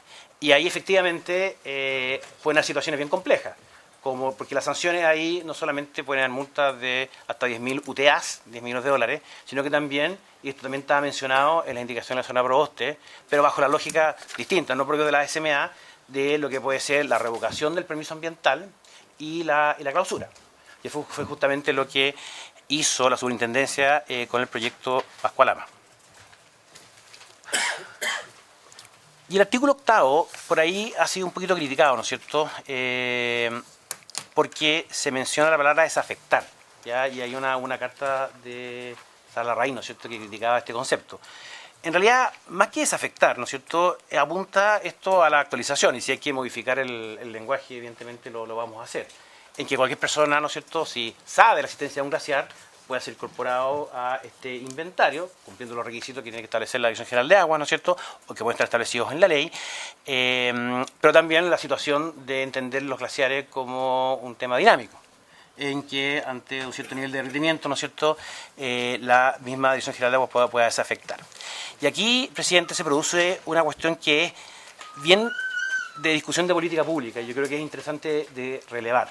[SPEAKER 6] Y ahí efectivamente pueden haber situaciones bien complejas, porque las sanciones ahí no solamente pueden haber multas de hasta 10.000 UTAs, 10 millones de dólares, sino que también, y esto también estaba mencionado en la indicación de la zona Proboste, pero bajo la lógica distinta, no propio de la SMA, de lo que puede ser la revocación del permiso ambiental y la clausura. Y fue justamente lo que hizo la superintendencia con el proyecto Pascualama. Y el artículo 8 por ahí ha sido un poquito criticado, ¿no es cierto? Porque se menciona la palabra desafectar, ¿ya? Y hay una carta de Salarraín, ¿no es cierto?, que criticaba este concepto. En realidad, más que desafectar, ¿no es cierto?, apunta esto a la actualización, y si hay que modificar el lenguaje, evidentemente lo vamos a hacer. En que cualquier persona, ¿no es cierto?, si sabe la existencia de un glaciar, pueda ser incorporado a este inventario, cumpliendo los requisitos que tiene que establecer la Dirección General de Agua, ¿no es cierto?, o que pueden estar establecidos en la ley, pero también la situación de entender los glaciares como un tema dinámico, en que ante un cierto nivel de derretimiento, ¿no es cierto?, la misma Dirección General de Agua pueda desafectar. Y aquí, presidente, se produce una cuestión que es bien de discusión de política pública, y yo creo que es interesante de relevar.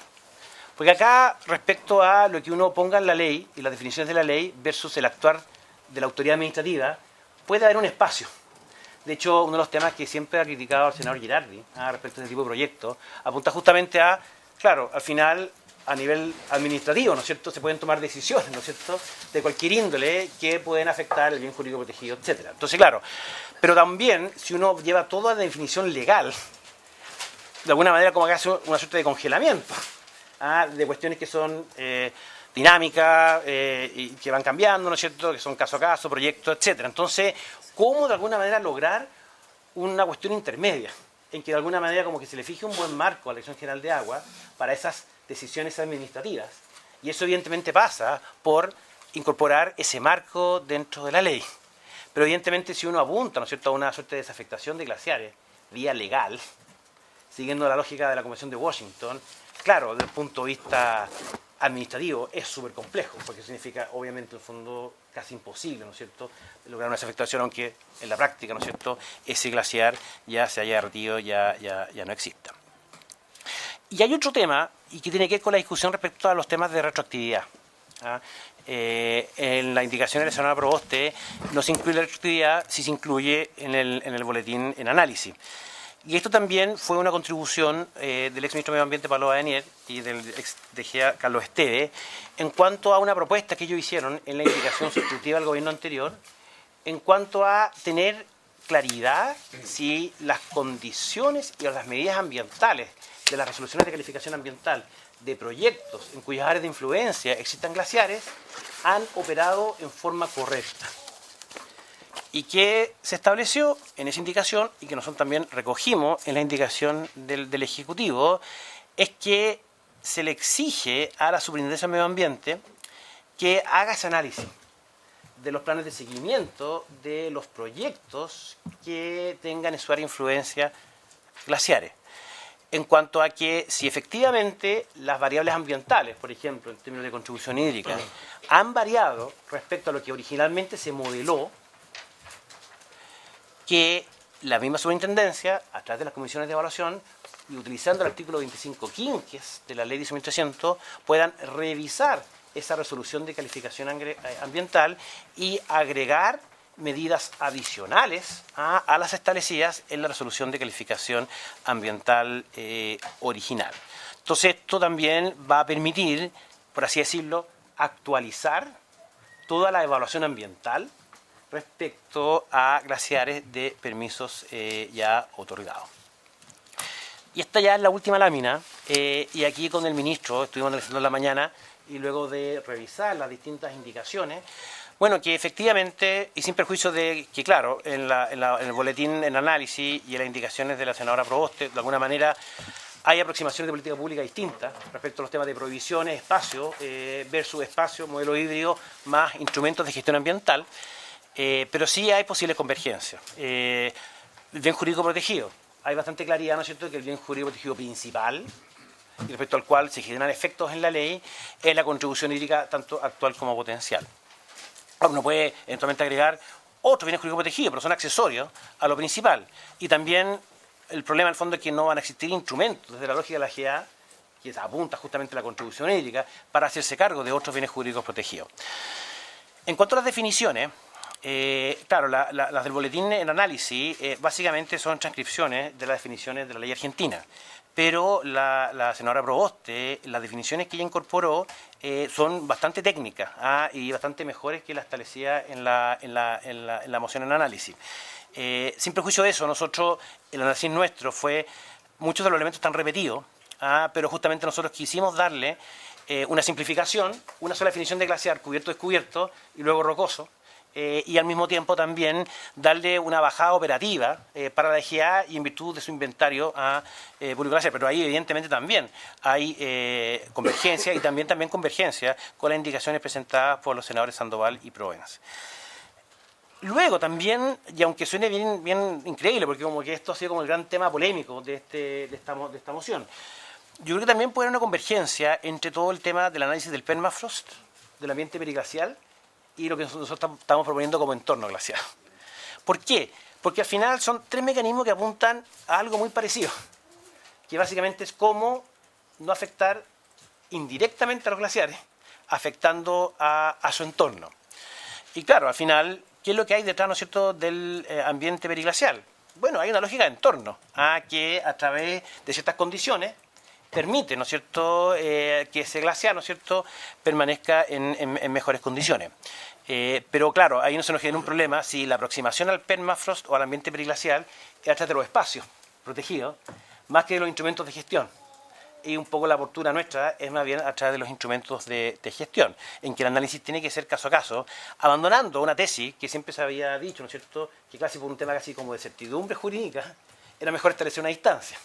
[SPEAKER 6] Porque acá, respecto a lo que uno ponga en la ley y las definiciones de la ley versus el actuar de la autoridad administrativa, puede haber un espacio. De hecho, uno de los temas que siempre ha criticado el senador Girardi respecto a este tipo de proyectos, apunta justamente a, claro, al final, a nivel administrativo, ¿no es cierto?, se pueden tomar decisiones, ¿no es cierto?, de cualquier índole que pueden afectar el bien jurídico protegido, etcétera. Entonces, claro, pero también, si uno lleva toda la definición legal, de alguna manera como que hace una suerte de congelamiento, de cuestiones que son dinámicas y que van cambiando, ¿no es cierto?, que son caso a caso, proyectos, etcétera. Entonces, ¿cómo de alguna manera lograr una cuestión intermedia? En que de alguna manera como que se le fije un buen marco a la Dirección General de Agua para esas decisiones administrativas. Y eso evidentemente pasa por incorporar ese marco dentro de la ley. Pero evidentemente si uno apunta, ¿no es cierto?, a una suerte de desafectación de glaciares vía legal, siguiendo la lógica de la Convención de Washington, claro, desde el punto de vista administrativo es súper complejo, porque significa, obviamente, en el fondo casi imposible, ¿no es cierto?, lograr una desafectación, aunque en la práctica, ¿no es cierto?, ese glaciar ya se haya derretido, ya no exista. Y hay otro tema, y que tiene que ver con la discusión respecto a los temas de retroactividad. En la indicación de la senadora Proboste no se incluye la retroactividad si se incluye en el boletín en análisis. Y esto también fue una contribución del ex ministro de Medio Ambiente, Pablo Badenier, y del ex DGA, Carlos Esteve, en cuanto a una propuesta que ellos hicieron en la indicación sustitutiva del gobierno anterior, en cuanto a tener claridad si las condiciones y las medidas ambientales de las resoluciones de calificación ambiental de proyectos en cuyas áreas de influencia existan glaciares han operado en forma correcta. Y que se estableció en esa indicación, y que nosotros también recogimos en la indicación del Ejecutivo, es que se le exige a la Superintendencia de Medio Ambiente que haga ese análisis de los planes de seguimiento de los proyectos que tengan en su área de influencia glaciares. En cuanto a que si efectivamente las variables ambientales, por ejemplo, en términos de contribución hídrica, han variado respecto a lo que originalmente se modeló, que la misma superintendencia, a través de las comisiones de evaluación, y utilizando el artículo 25 quinques de la ley 18.300, puedan revisar esa resolución de calificación ambiental y agregar medidas adicionales a las establecidas en la resolución de calificación ambiental original. Entonces, esto también va a permitir, por así decirlo, actualizar toda la evaluación ambiental respecto a glaciares de permisos ya otorgados. Y esta ya es la última lámina, y aquí con el ministro estuvimos analizando en la mañana, y luego de revisar las distintas indicaciones, bueno, que efectivamente, y sin perjuicio de que, claro, en el boletín en análisis y en las indicaciones de la senadora Proboste, de alguna manera hay aproximaciones de política pública distintas respecto a los temas de prohibiciones, espacio versus espacio, modelo híbrido, más instrumentos de gestión ambiental, pero sí hay posibles convergencias. El bien jurídico protegido. Hay bastante claridad, ¿no es cierto?, que el bien jurídico protegido principal, y respecto al cual se generan efectos en la ley, es la contribución hídrica tanto actual como potencial. Uno puede eventualmente agregar otros bienes jurídicos protegidos, pero son accesorios a lo principal. Y también el problema, en el fondo, es que no van a existir instrumentos desde la lógica de la GA, que apunta justamente a la contribución hídrica, para hacerse cargo de otros bienes jurídicos protegidos. En cuanto a las definiciones, claro, las del boletín en análisis básicamente son transcripciones de las definiciones de la ley argentina. pero la senadora Proboste, las definiciones que ella incorporó son bastante técnicas y bastante mejores que las establecidas en la moción en análisis. Sin perjuicio de eso, nosotros, el análisis nuestro fue, muchos de los elementos están repetidos, pero justamente nosotros quisimos darle una simplificación, una sola definición de glaciar, cubierto-descubierto y luego rocoso, y al mismo tiempo también darle una bajada operativa para la EGA y en virtud de su inventario público glaciar. Pero ahí evidentemente también hay convergencia y también convergencia con las indicaciones presentadas por los senadores Sandoval y Provenza. Luego también, y aunque suene bien increíble, porque como que esto ha sido como el gran tema polémico de esta moción, yo creo que también puede haber una convergencia entre todo el tema del análisis del permafrost, del ambiente periglacial, y lo que nosotros estamos proponiendo como entorno glacial. ¿Por qué? Porque al final son tres mecanismos que apuntan a algo muy parecido, que básicamente es cómo no afectar indirectamente a los glaciares, afectando a su entorno. Y claro, al final, ¿qué es lo que hay detrás, ¿no es cierto?, del ambiente periglacial? Bueno, hay una lógica de entorno, que a través de ciertas condiciones permite, ¿no es cierto?, que ese glaciar, ¿no es cierto?, permanezca en mejores condiciones. Pero claro, ahí no se nos genera un problema si la aproximación al permafrost o al ambiente periglacial es a través de los espacios protegidos, más que de los instrumentos de gestión. Y un poco la postura nuestra es más bien a través de los instrumentos de gestión, en que el análisis tiene que ser caso a caso, abandonando una tesis que siempre se había dicho, ¿no es cierto?, que casi por un tema casi como de certidumbre jurídica, era mejor establecer una distancia.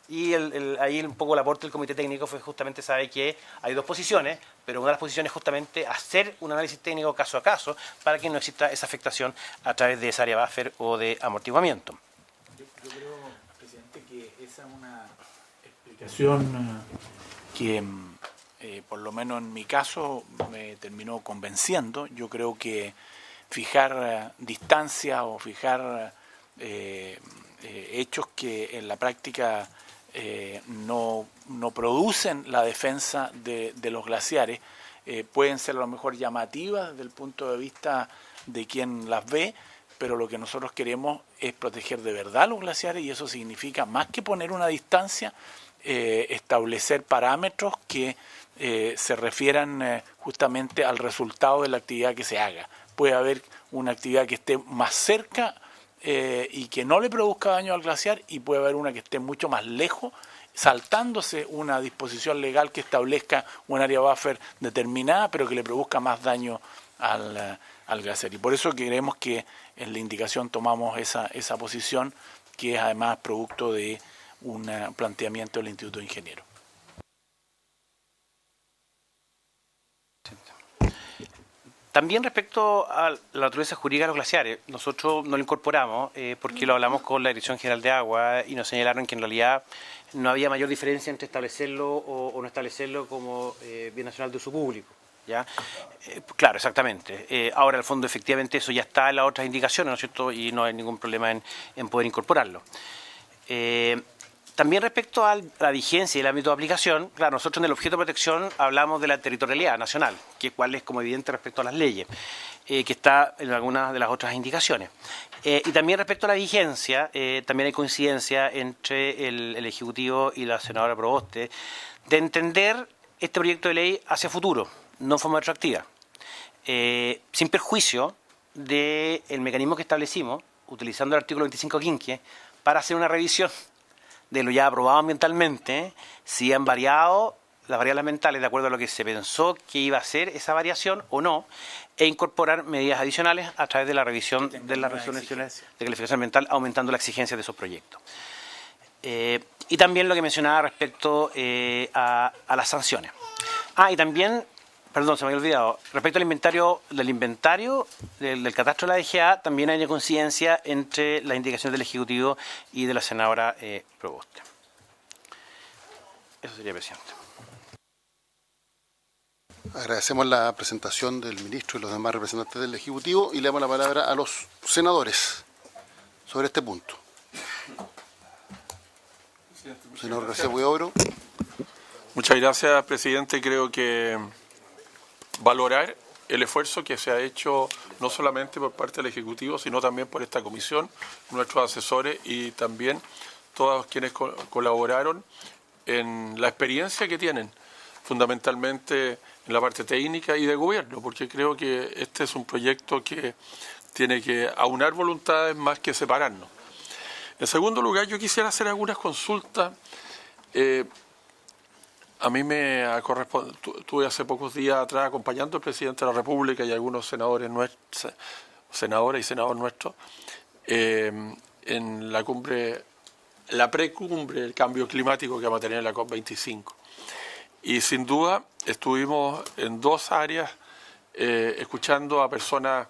[SPEAKER 6] Y ahí un poco el aporte del comité técnico fue justamente, sabe que hay dos posiciones, pero una de las posiciones es justamente hacer un análisis técnico caso a caso para que no exista esa afectación a través de esa área buffer o de amortiguamiento.
[SPEAKER 4] Yo creo, presidente, que esa es una explicación que por lo menos en mi caso me terminó convenciendo. Yo creo que fijar distancia o fijar hechos que en la práctica no producen la defensa de los glaciares pueden ser a lo mejor llamativas desde el punto de vista de quien las ve, pero lo que nosotros queremos es proteger de verdad los glaciares, y eso significa, más que poner una distancia, establecer parámetros que se refieran justamente al resultado de la actividad que se haga. Puede haber una actividad que esté más cerca y que no le produzca daño al glaciar, y puede haber una que esté mucho más lejos, saltándose una disposición legal que establezca un área buffer determinada, pero que le produzca más daño al glaciar. Y por eso creemos que en la indicación tomamos esa posición, que es además producto de un planteamiento del Instituto de Ingenieros.
[SPEAKER 6] También respecto a la naturaleza jurídica de los glaciares, nosotros no lo incorporamos porque lo hablamos con la Dirección General de Agua y nos señalaron que en realidad no había mayor diferencia entre establecerlo o no establecerlo como bien nacional de uso público. ¿Ya? Claro, exactamente. Ahora, al fondo, efectivamente, eso ya está en las otras indicaciones, ¿no es cierto? Y no hay ningún problema en poder incorporarlo. También respecto a la vigencia y el ámbito de aplicación, claro, nosotros en el objeto de protección hablamos de la territorialidad nacional, que cual es como evidente respecto a las leyes, que está en algunas de las otras indicaciones. Y también respecto a la vigencia, también hay coincidencia entre el Ejecutivo y la senadora Proboste de entender este proyecto de ley hacia futuro, no en forma retroactiva, sin perjuicio del mecanismo que establecimos, utilizando el artículo 25 quinque, para hacer una revisión de lo ya aprobado ambientalmente, si han variado las variables ambientales de acuerdo a lo que se pensó que iba a ser esa variación o no, e incorporar medidas adicionales a través de la revisión de las resoluciones de calificación ambiental, aumentando la exigencia de esos proyectos. Y también lo que mencionaba respecto a las sanciones. Y también, perdón, se me había olvidado, respecto al inventario del catastro de la DGA, también hay una coincidencia entre las indicaciones del Ejecutivo y de la senadora Proboste. Eso sería, presidente.
[SPEAKER 1] Agradecemos la presentación del ministro y los demás representantes del Ejecutivo y le damos la palabra a los senadores sobre este punto. Senador García Huidobro.
[SPEAKER 8] Muchas gracias, presidente. Creo que valorar el esfuerzo que se ha hecho no solamente por parte del Ejecutivo, sino también por esta comisión, nuestros asesores y también todos quienes colaboraron en la experiencia que tienen, fundamentalmente en la parte técnica y de gobierno, porque creo que este es un proyecto que tiene que aunar voluntades más que separarnos. En segundo lugar, yo quisiera hacer algunas consultas. A mí me ha correspondido, estuve hace pocos días atrás acompañando al presidente de la República y algunos senadores nuestros, senadoras y senadores nuestros, en la cumbre, la precumbre del cambio climático que vamos a tener en la COP25. Y sin duda estuvimos en dos áreas escuchando a personas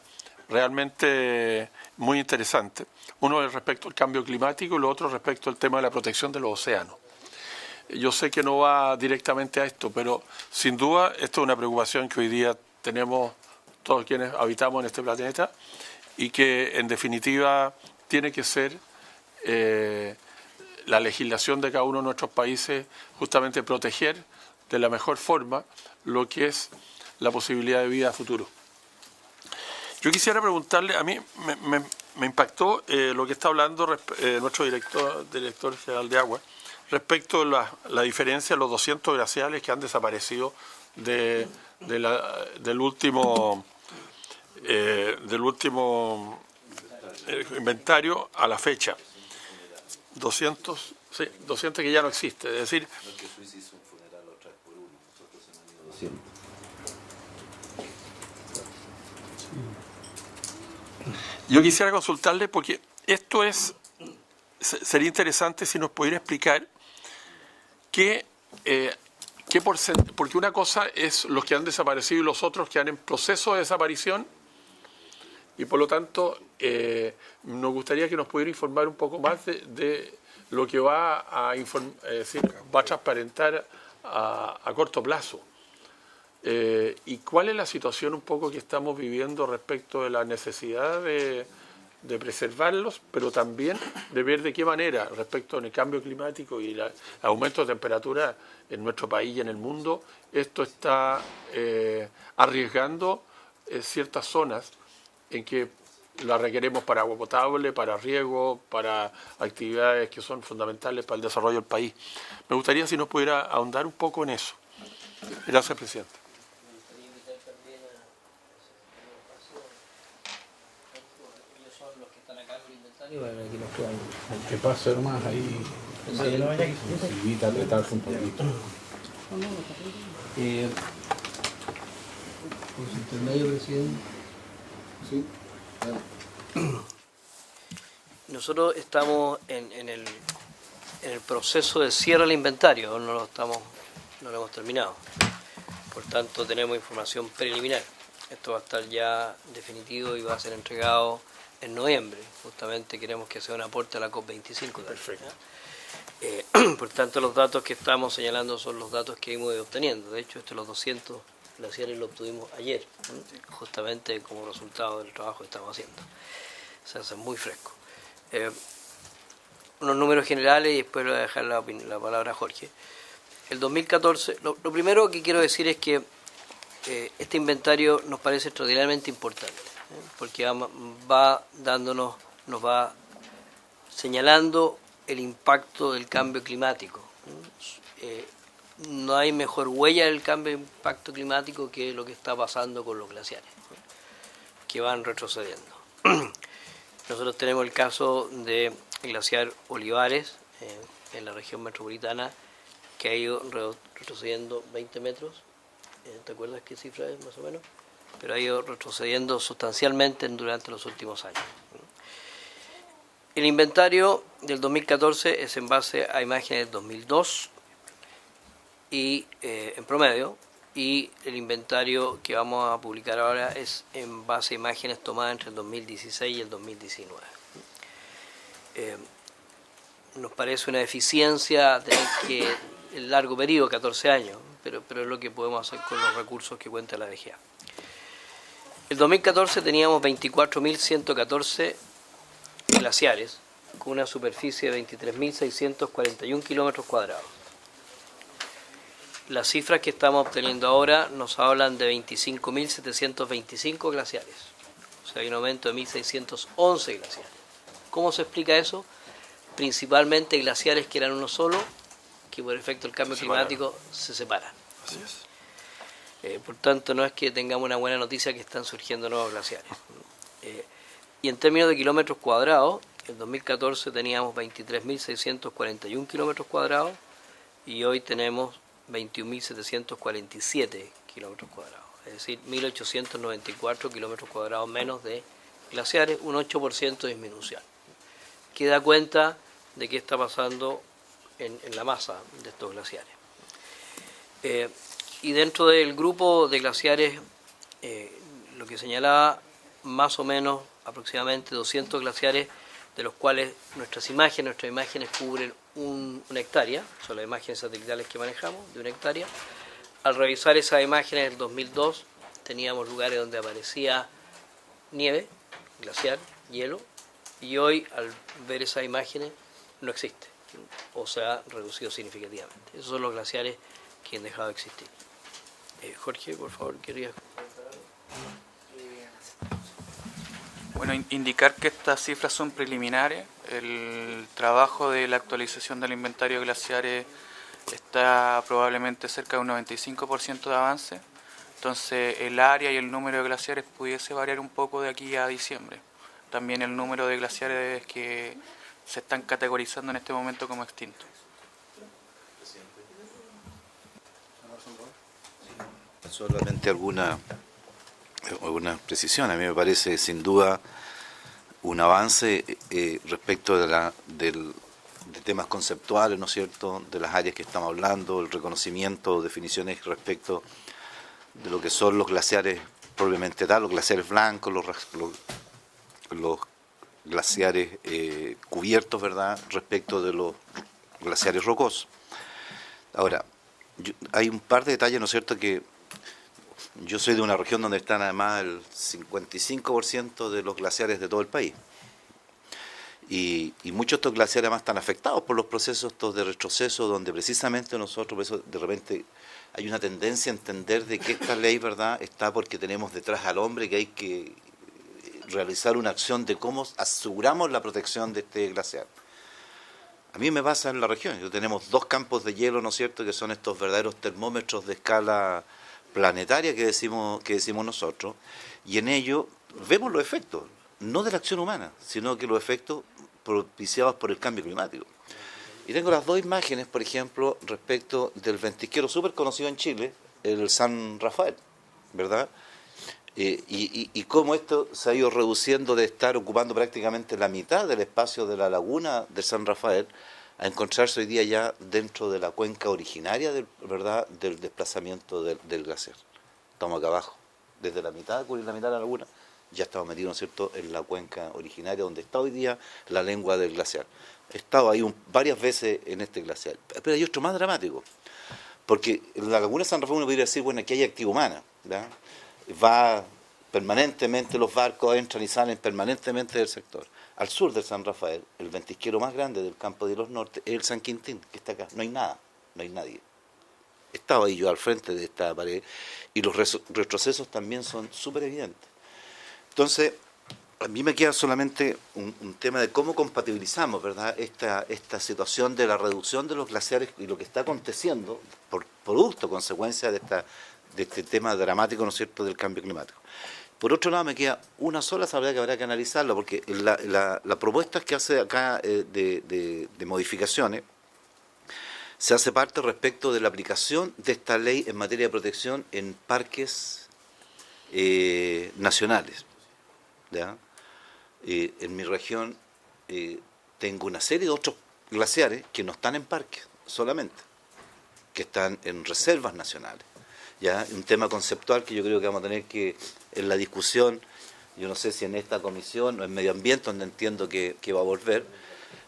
[SPEAKER 8] realmente muy interesantes. Uno es respecto al cambio climático y lo otro respecto al tema de la protección de los océanos. Yo sé que no va directamente a esto, pero sin duda esto es una preocupación que hoy día tenemos todos quienes habitamos en este planeta y que en definitiva tiene que ser la legislación de cada uno de nuestros países justamente proteger de la mejor forma lo que es la posibilidad de vida a futuro. Yo quisiera preguntarle, a mí me impactó lo que está hablando nuestro director general de Agua respecto a la diferencia de los 200 glaciales que han desaparecido del último inventario a la fecha. 200 que ya no existe, es decir... Yo quisiera consultarle porque esto sería interesante si nos pudiera explicar porque una cosa es los que han desaparecido y los otros que han en proceso de desaparición y por lo tanto nos gustaría que nos pudiera informar un poco más de lo que va a transparentar a corto plazo. ¿Y cuál es la situación un poco que estamos viviendo respecto de la necesidad de preservarlos, pero también de ver de qué manera, respecto al cambio climático y el aumento de temperatura en nuestro país y en el mundo, esto está arriesgando ciertas zonas en que la requeremos para agua potable, para riego, para actividades que son fundamentales para el desarrollo del país? Me gustaría si nos pudiera ahondar un poco en eso. Gracias, presidente.
[SPEAKER 9] Que pase nomás ahí, invita a apretarse un poquito.
[SPEAKER 7] Por su intermedio, presidente.
[SPEAKER 3] Sí.
[SPEAKER 7] Nosotros estamos en el proceso de cierre del inventario, no lo hemos terminado. Por tanto, tenemos información preliminar. Esto va a estar ya definitivo y va a ser entregado en noviembre. Justamente queremos que sea un aporte a la COP25.
[SPEAKER 8] Perfecto.
[SPEAKER 7] Por tanto, los datos que estamos señalando son los datos que hemos ido obteniendo. De hecho, los 200 glaciares lo obtuvimos ayer, justamente como resultado del trabajo que estamos haciendo. O sea, es muy fresco. Unos números generales y después le voy a dejar la palabra a Jorge. El 2014, lo primero que quiero decir es que este inventario nos parece extraordinariamente importante, porque nos va señalando el impacto del cambio climático. No hay mejor huella del cambio de impacto climático que lo que está pasando con los glaciares, que van retrocediendo. Nosotros tenemos el caso del glaciar Olivares, en la región metropolitana, que ha ido retrocediendo 20 metros. ¿Te acuerdas qué cifra es más o menos? Pero ha ido retrocediendo sustancialmente durante los últimos años. El inventario del 2014 es en base a imágenes del 2002 y en promedio, y el inventario que vamos a publicar ahora es en base a imágenes tomadas entre el 2016 y el 2019. Nos parece una eficiencia tener que el largo periodo, 14 años, pero es lo que podemos hacer con los recursos que cuenta la DGA. El 2014 teníamos 24.114 glaciares, con una superficie de 23.641 kilómetros cuadrados. Las cifras que estamos obteniendo ahora nos hablan de 25.725 glaciares, o sea, hay un aumento de 1.611 glaciares. ¿Cómo se explica eso? principalmente glaciares que eran uno solo, que por efecto del cambio
[SPEAKER 8] Separaron.
[SPEAKER 7] climático se separan.
[SPEAKER 8] Así es.
[SPEAKER 7] Por tanto, no es que tengamos una buena noticia que están surgiendo nuevos glaciares. Y en términos de kilómetros cuadrados, en 2014 teníamos 23.641 kilómetros cuadrados y hoy tenemos 21.747 kilómetros cuadrados, es decir, 1.894 kilómetros cuadrados menos de glaciares, un 8% de disminución, que da cuenta de qué está pasando en la masa de estos glaciares. Y dentro del grupo de glaciares, lo que señalaba, más o menos aproximadamente 200 glaciares, de los cuales nuestras imágenes cubren una hectárea, son las imágenes satelitales que manejamos, de una hectárea. Al revisar esas imágenes del 2002, teníamos lugares donde aparecía nieve, glaciar, hielo, y hoy al ver esas imágenes no existe, o se ha reducido significativamente. Esos son los glaciares que han dejado de existir. Jorge, por favor, querías...
[SPEAKER 10] Bueno, indicar que estas cifras son preliminares. El trabajo de la actualización del inventario de glaciares está probablemente cerca de un 95% de avance. Entonces el área y el número de glaciares pudiese variar un poco de aquí a diciembre. También el número de glaciares que se están categorizando en este momento como extintos.
[SPEAKER 11] Solamente alguna precisión. A mí me parece sin duda un avance respecto de temas conceptuales, ¿no es cierto?, de las áreas que estamos hablando, el reconocimiento, definiciones respecto de lo que son los glaciares propiamente tal, los glaciares blancos, los glaciares cubiertos, ¿verdad?, respecto de los glaciares rocosos. Ahora, hay un par de detalles, ¿no es cierto?, que yo soy de una región donde están además el 55% de los glaciares de todo el país. Y muchos de estos glaciares además están afectados por los procesos estos de retroceso, donde precisamente nosotros, por eso de repente hay una tendencia a entender de que esta ley, ¿verdad?, está porque tenemos detrás al hombre, que hay que realizar una acción de cómo aseguramos la protección de este glaciar. A mí me pasa en la región, tenemos 2 campos de hielo, ¿no es cierto?, que son estos verdaderos termómetros de escala planetaria que decimos nosotros, y en ello vemos los efectos, no de la acción humana, sino que los efectos propiciados por el cambio climático. Y tengo las 2 imágenes, por ejemplo, respecto del ventisquero súper conocido en Chile, el San Rafael, ¿verdad? Y cómo esto se ha ido reduciendo de estar ocupando prácticamente la mitad del espacio de la laguna del San Rafael, a encontrarse hoy día ya dentro de la cuenca originaria ¿verdad?, del desplazamiento del glaciar. Estamos acá abajo, desde la mitad, cubrir la mitad de la laguna, ya estamos metidos, ¿no es cierto?, en la cuenca originaria donde está hoy día la lengua del glaciar. He estado ahí varias veces en este glaciar, pero hay otro más dramático, porque en la laguna de San Rafael uno podría decir, bueno, aquí hay actividad humana, ¿verdad?, va permanentemente, los barcos entran y salen permanentemente del sector. Al sur del San Rafael, el ventisquero más grande del campo de los Norte es el San Quintín, que está acá. No hay nada, no hay nadie. Estaba ahí yo al frente de esta pared y los retrocesos también son súper evidentes. Entonces, a mí me queda solamente un tema de cómo compatibilizamos, ¿verdad?, esta situación de la reducción de los glaciares y lo que está aconteciendo por producto, consecuencia de este tema dramático, ¿no es cierto?, del cambio climático. Por otro lado, me queda una sola salvedad que habrá que analizarla, porque la propuesta que hace acá de modificaciones se hace parte respecto de la aplicación de esta ley en materia de protección en parques nacionales, ¿ya? En mi región tengo una serie de otros glaciares que no están en parques solamente, que están en reservas nacionales. ¿Ya? Un tema conceptual que yo creo que vamos a tener que, en la discusión, yo no sé si en esta comisión o en medio ambiente, donde entiendo que va a volver,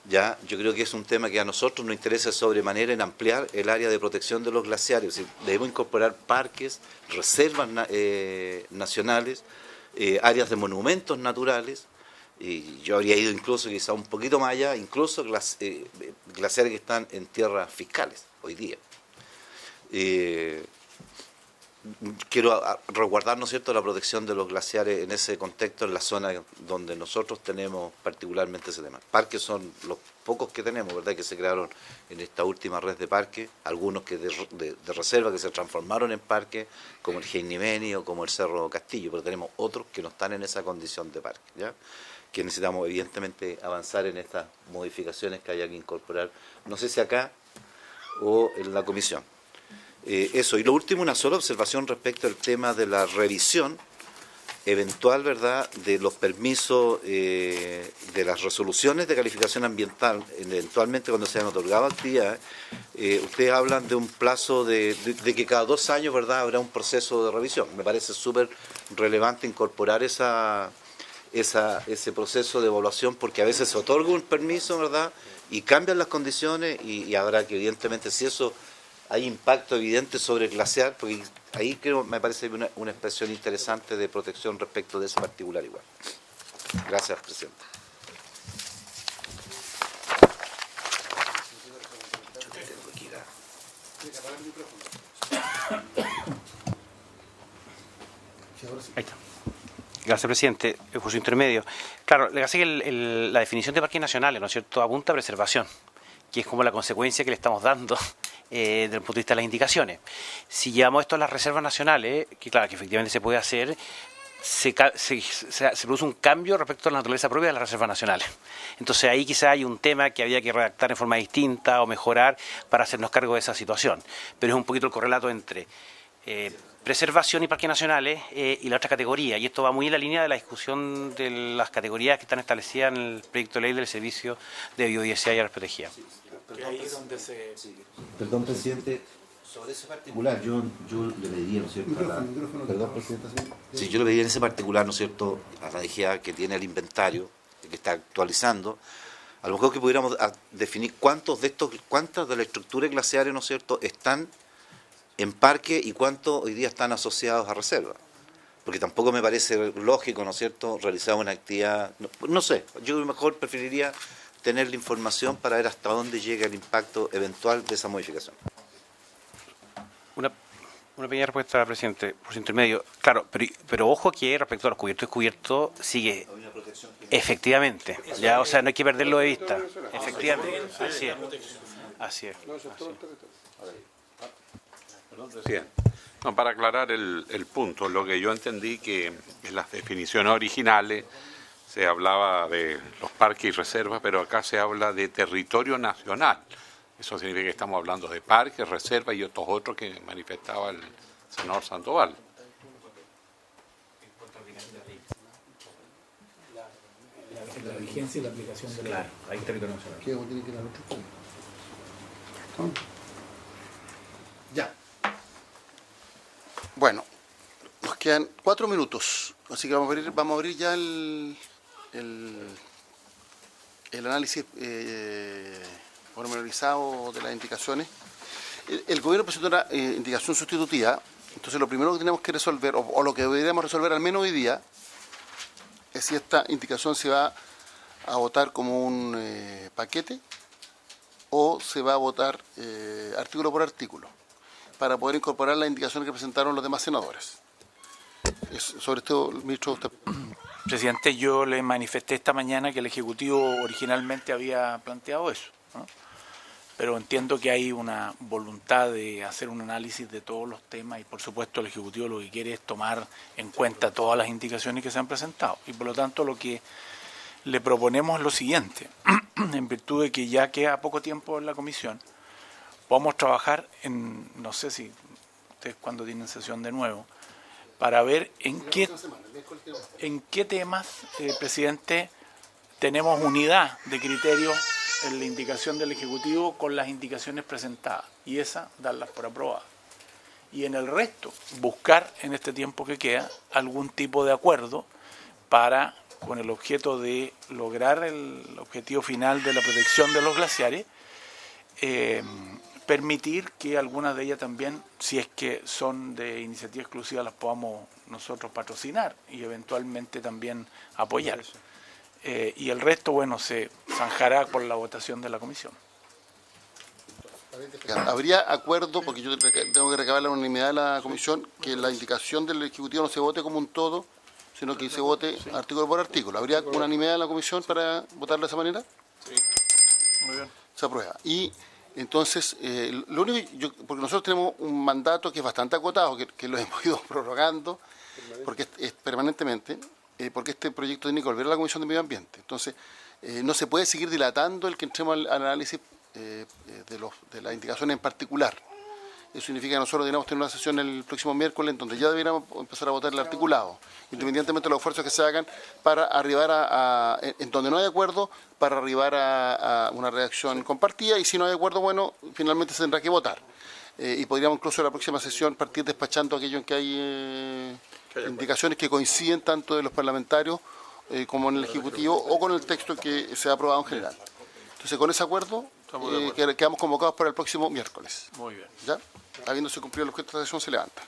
[SPEAKER 11] ya yo creo que es un tema que a nosotros nos interesa sobremanera en ampliar el área de protección de los glaciares. Es decir, debemos incorporar parques, reservas nacionales, áreas de monumentos naturales, y yo habría ido incluso quizá un poquito más allá, incluso glaciares que están en tierras fiscales hoy día. quiero resguardar, ¿no es cierto?, la protección de los glaciares en ese contexto, en la zona donde nosotros tenemos particularmente ese tema. Parques son los pocos que tenemos, ¿verdad?, que se crearon en esta última red de parques, algunos que de reserva que se transformaron en parques, como el Heinimeni o como el Cerro Castillo, pero tenemos otros que no están en esa condición de parque, ¿ya?, que necesitamos evidentemente avanzar en estas modificaciones que haya que incorporar, no sé si acá o en la comisión. Eso, y lo último, una sola observación respecto al tema de la revisión eventual, ¿verdad?, de los permisos, de las resoluciones de calificación ambiental, eventualmente cuando se han otorgado actividades. Ustedes hablan de un plazo de que cada 2 años, ¿verdad?, habrá un proceso de revisión. Me parece súper relevante incorporar ese proceso de evaluación, porque a veces se otorga un permiso, ¿verdad?, y cambian las condiciones y habrá que, evidentemente, si eso hay impacto evidente sobre el glaciar, porque ahí creo, me parece una expresión interesante de protección respecto de ese particular igual. Gracias, presidente.
[SPEAKER 6] Ahí está. Gracias, presidente. Por su intermedio. Claro, le hace que la definición de parques nacionales, ¿no es cierto?, apunta a preservación, que es como la consecuencia que le estamos dando desde el punto de vista de las indicaciones. Si llevamos esto a las reservas nacionales, que claro, que efectivamente se puede hacer, se produce un cambio respecto a la naturaleza propia de las reservas nacionales. Entonces ahí quizá hay un tema que había que redactar en forma distinta o mejorar para hacernos cargo de esa situación. Pero es un poquito el correlato entre preservación y parques nacionales y la otra categoría. Y esto va muy en la línea de la discusión de las categorías que están establecidas en el proyecto de ley del Servicio de Biodiversidad y Áreas Protegidas.
[SPEAKER 11] Perdón, presidente, sobre ese particular, yo le pediría, ¿no es cierto? Perdón, presidente. Sí, yo le pediría en ese particular, ¿no es cierto?, a la DGA que tiene el inventario, que está actualizando, a lo mejor que pudiéramos definir cuántas de las estructuras glaciares, ¿no es cierto?, están en parque y cuántos hoy día están asociados a reserva. Porque tampoco me parece lógico, ¿no es cierto?, realizar una actividad, no sé, yo mejor preferiría tener la información para ver hasta dónde llega el impacto eventual de esa modificación.
[SPEAKER 6] Una pequeña respuesta, presidente, por su intermedio. Claro, pero ojo que respecto a los cubiertos y descubiertos sigue efectivamente. Ya, o sea, no hay que perderlo de vista. Efectivamente, así es. Así es.
[SPEAKER 12] Bien. No, para aclarar el punto, lo que yo entendí que en las definiciones originales se hablaba de los parques y reservas, pero acá se habla de territorio nacional. Eso significa que estamos hablando de parques, reservas y estos otros que manifestaba el senador Sandoval.
[SPEAKER 9] La vigencia y la aplicación de la... Claro, ahí territorio nacional.
[SPEAKER 1] ¿Qué tiene que dar otro punto? Ya. Bueno, nos quedan 4 minutos, así que vamos a abrir ya el análisis pormenorizado de las indicaciones. El gobierno presentó una indicación sustitutiva, entonces lo primero que tenemos que resolver, o lo que deberíamos resolver al menos hoy día, es si esta indicación se va a votar como un paquete o se va a votar artículo por artículo, para poder incorporar las indicaciones que presentaron los demás senadores. Sobre esto, ministro, usted...
[SPEAKER 4] Presidente, yo le manifesté esta mañana que el Ejecutivo originalmente había planteado eso, ¿no? Pero entiendo que hay una voluntad de hacer un análisis de todos los temas y por supuesto el Ejecutivo lo que quiere es tomar en cuenta todas las indicaciones que se han presentado y por lo tanto lo que le proponemos es lo siguiente, en virtud de que ya queda poco tiempo en la comisión, podemos trabajar en, no sé si ustedes cuando tienen sesión de nuevo, para ver en qué temas, presidente, tenemos unidad de criterio en la indicación del Ejecutivo con las indicaciones presentadas y esas darlas por aprobadas. Y en el resto, buscar en este tiempo que queda algún tipo de acuerdo para, con el objeto de lograr el objetivo final de la protección de los glaciares, permitir que algunas de ellas también, si es que son de iniciativa exclusiva, las podamos nosotros patrocinar y eventualmente también apoyar. Y el resto, bueno, se zanjará por la votación de la comisión.
[SPEAKER 1] Habría acuerdo, porque yo tengo que recabar la unanimidad de la comisión, que la indicación del Ejecutivo no se vote como un todo, sino que se vote artículo por artículo. ¿Habría unanimidad en la comisión para votarlo de esa manera?
[SPEAKER 8] Sí. Muy bien.
[SPEAKER 1] Se aprueba. Y entonces, lo único, porque nosotros tenemos un mandato que es bastante acotado, que lo hemos ido prorrogando, porque es permanentemente, porque este proyecto tiene que volver a la Comisión de Medio Ambiente. Entonces, no se puede seguir dilatando el que entremos al análisis de las indicaciones en particular. Eso significa que nosotros deberíamos tener una sesión el próximo miércoles en donde ya deberíamos empezar a votar el articulado, independientemente de los esfuerzos que se hagan para arribar en donde no hay acuerdo, para arribar a una redacción compartida, y si no hay acuerdo, bueno, finalmente se tendrá que votar. Y podríamos incluso en la próxima sesión partir despachando aquello en que hay indicaciones que coinciden tanto de los parlamentarios como en el Ejecutivo o con el texto que se ha aprobado en general. Entonces, con ese acuerdo, quedamos convocados para el próximo miércoles.
[SPEAKER 8] Muy bien.
[SPEAKER 1] ¿Ya? Habiéndose cumplido el objeto de la sesión, se levanta.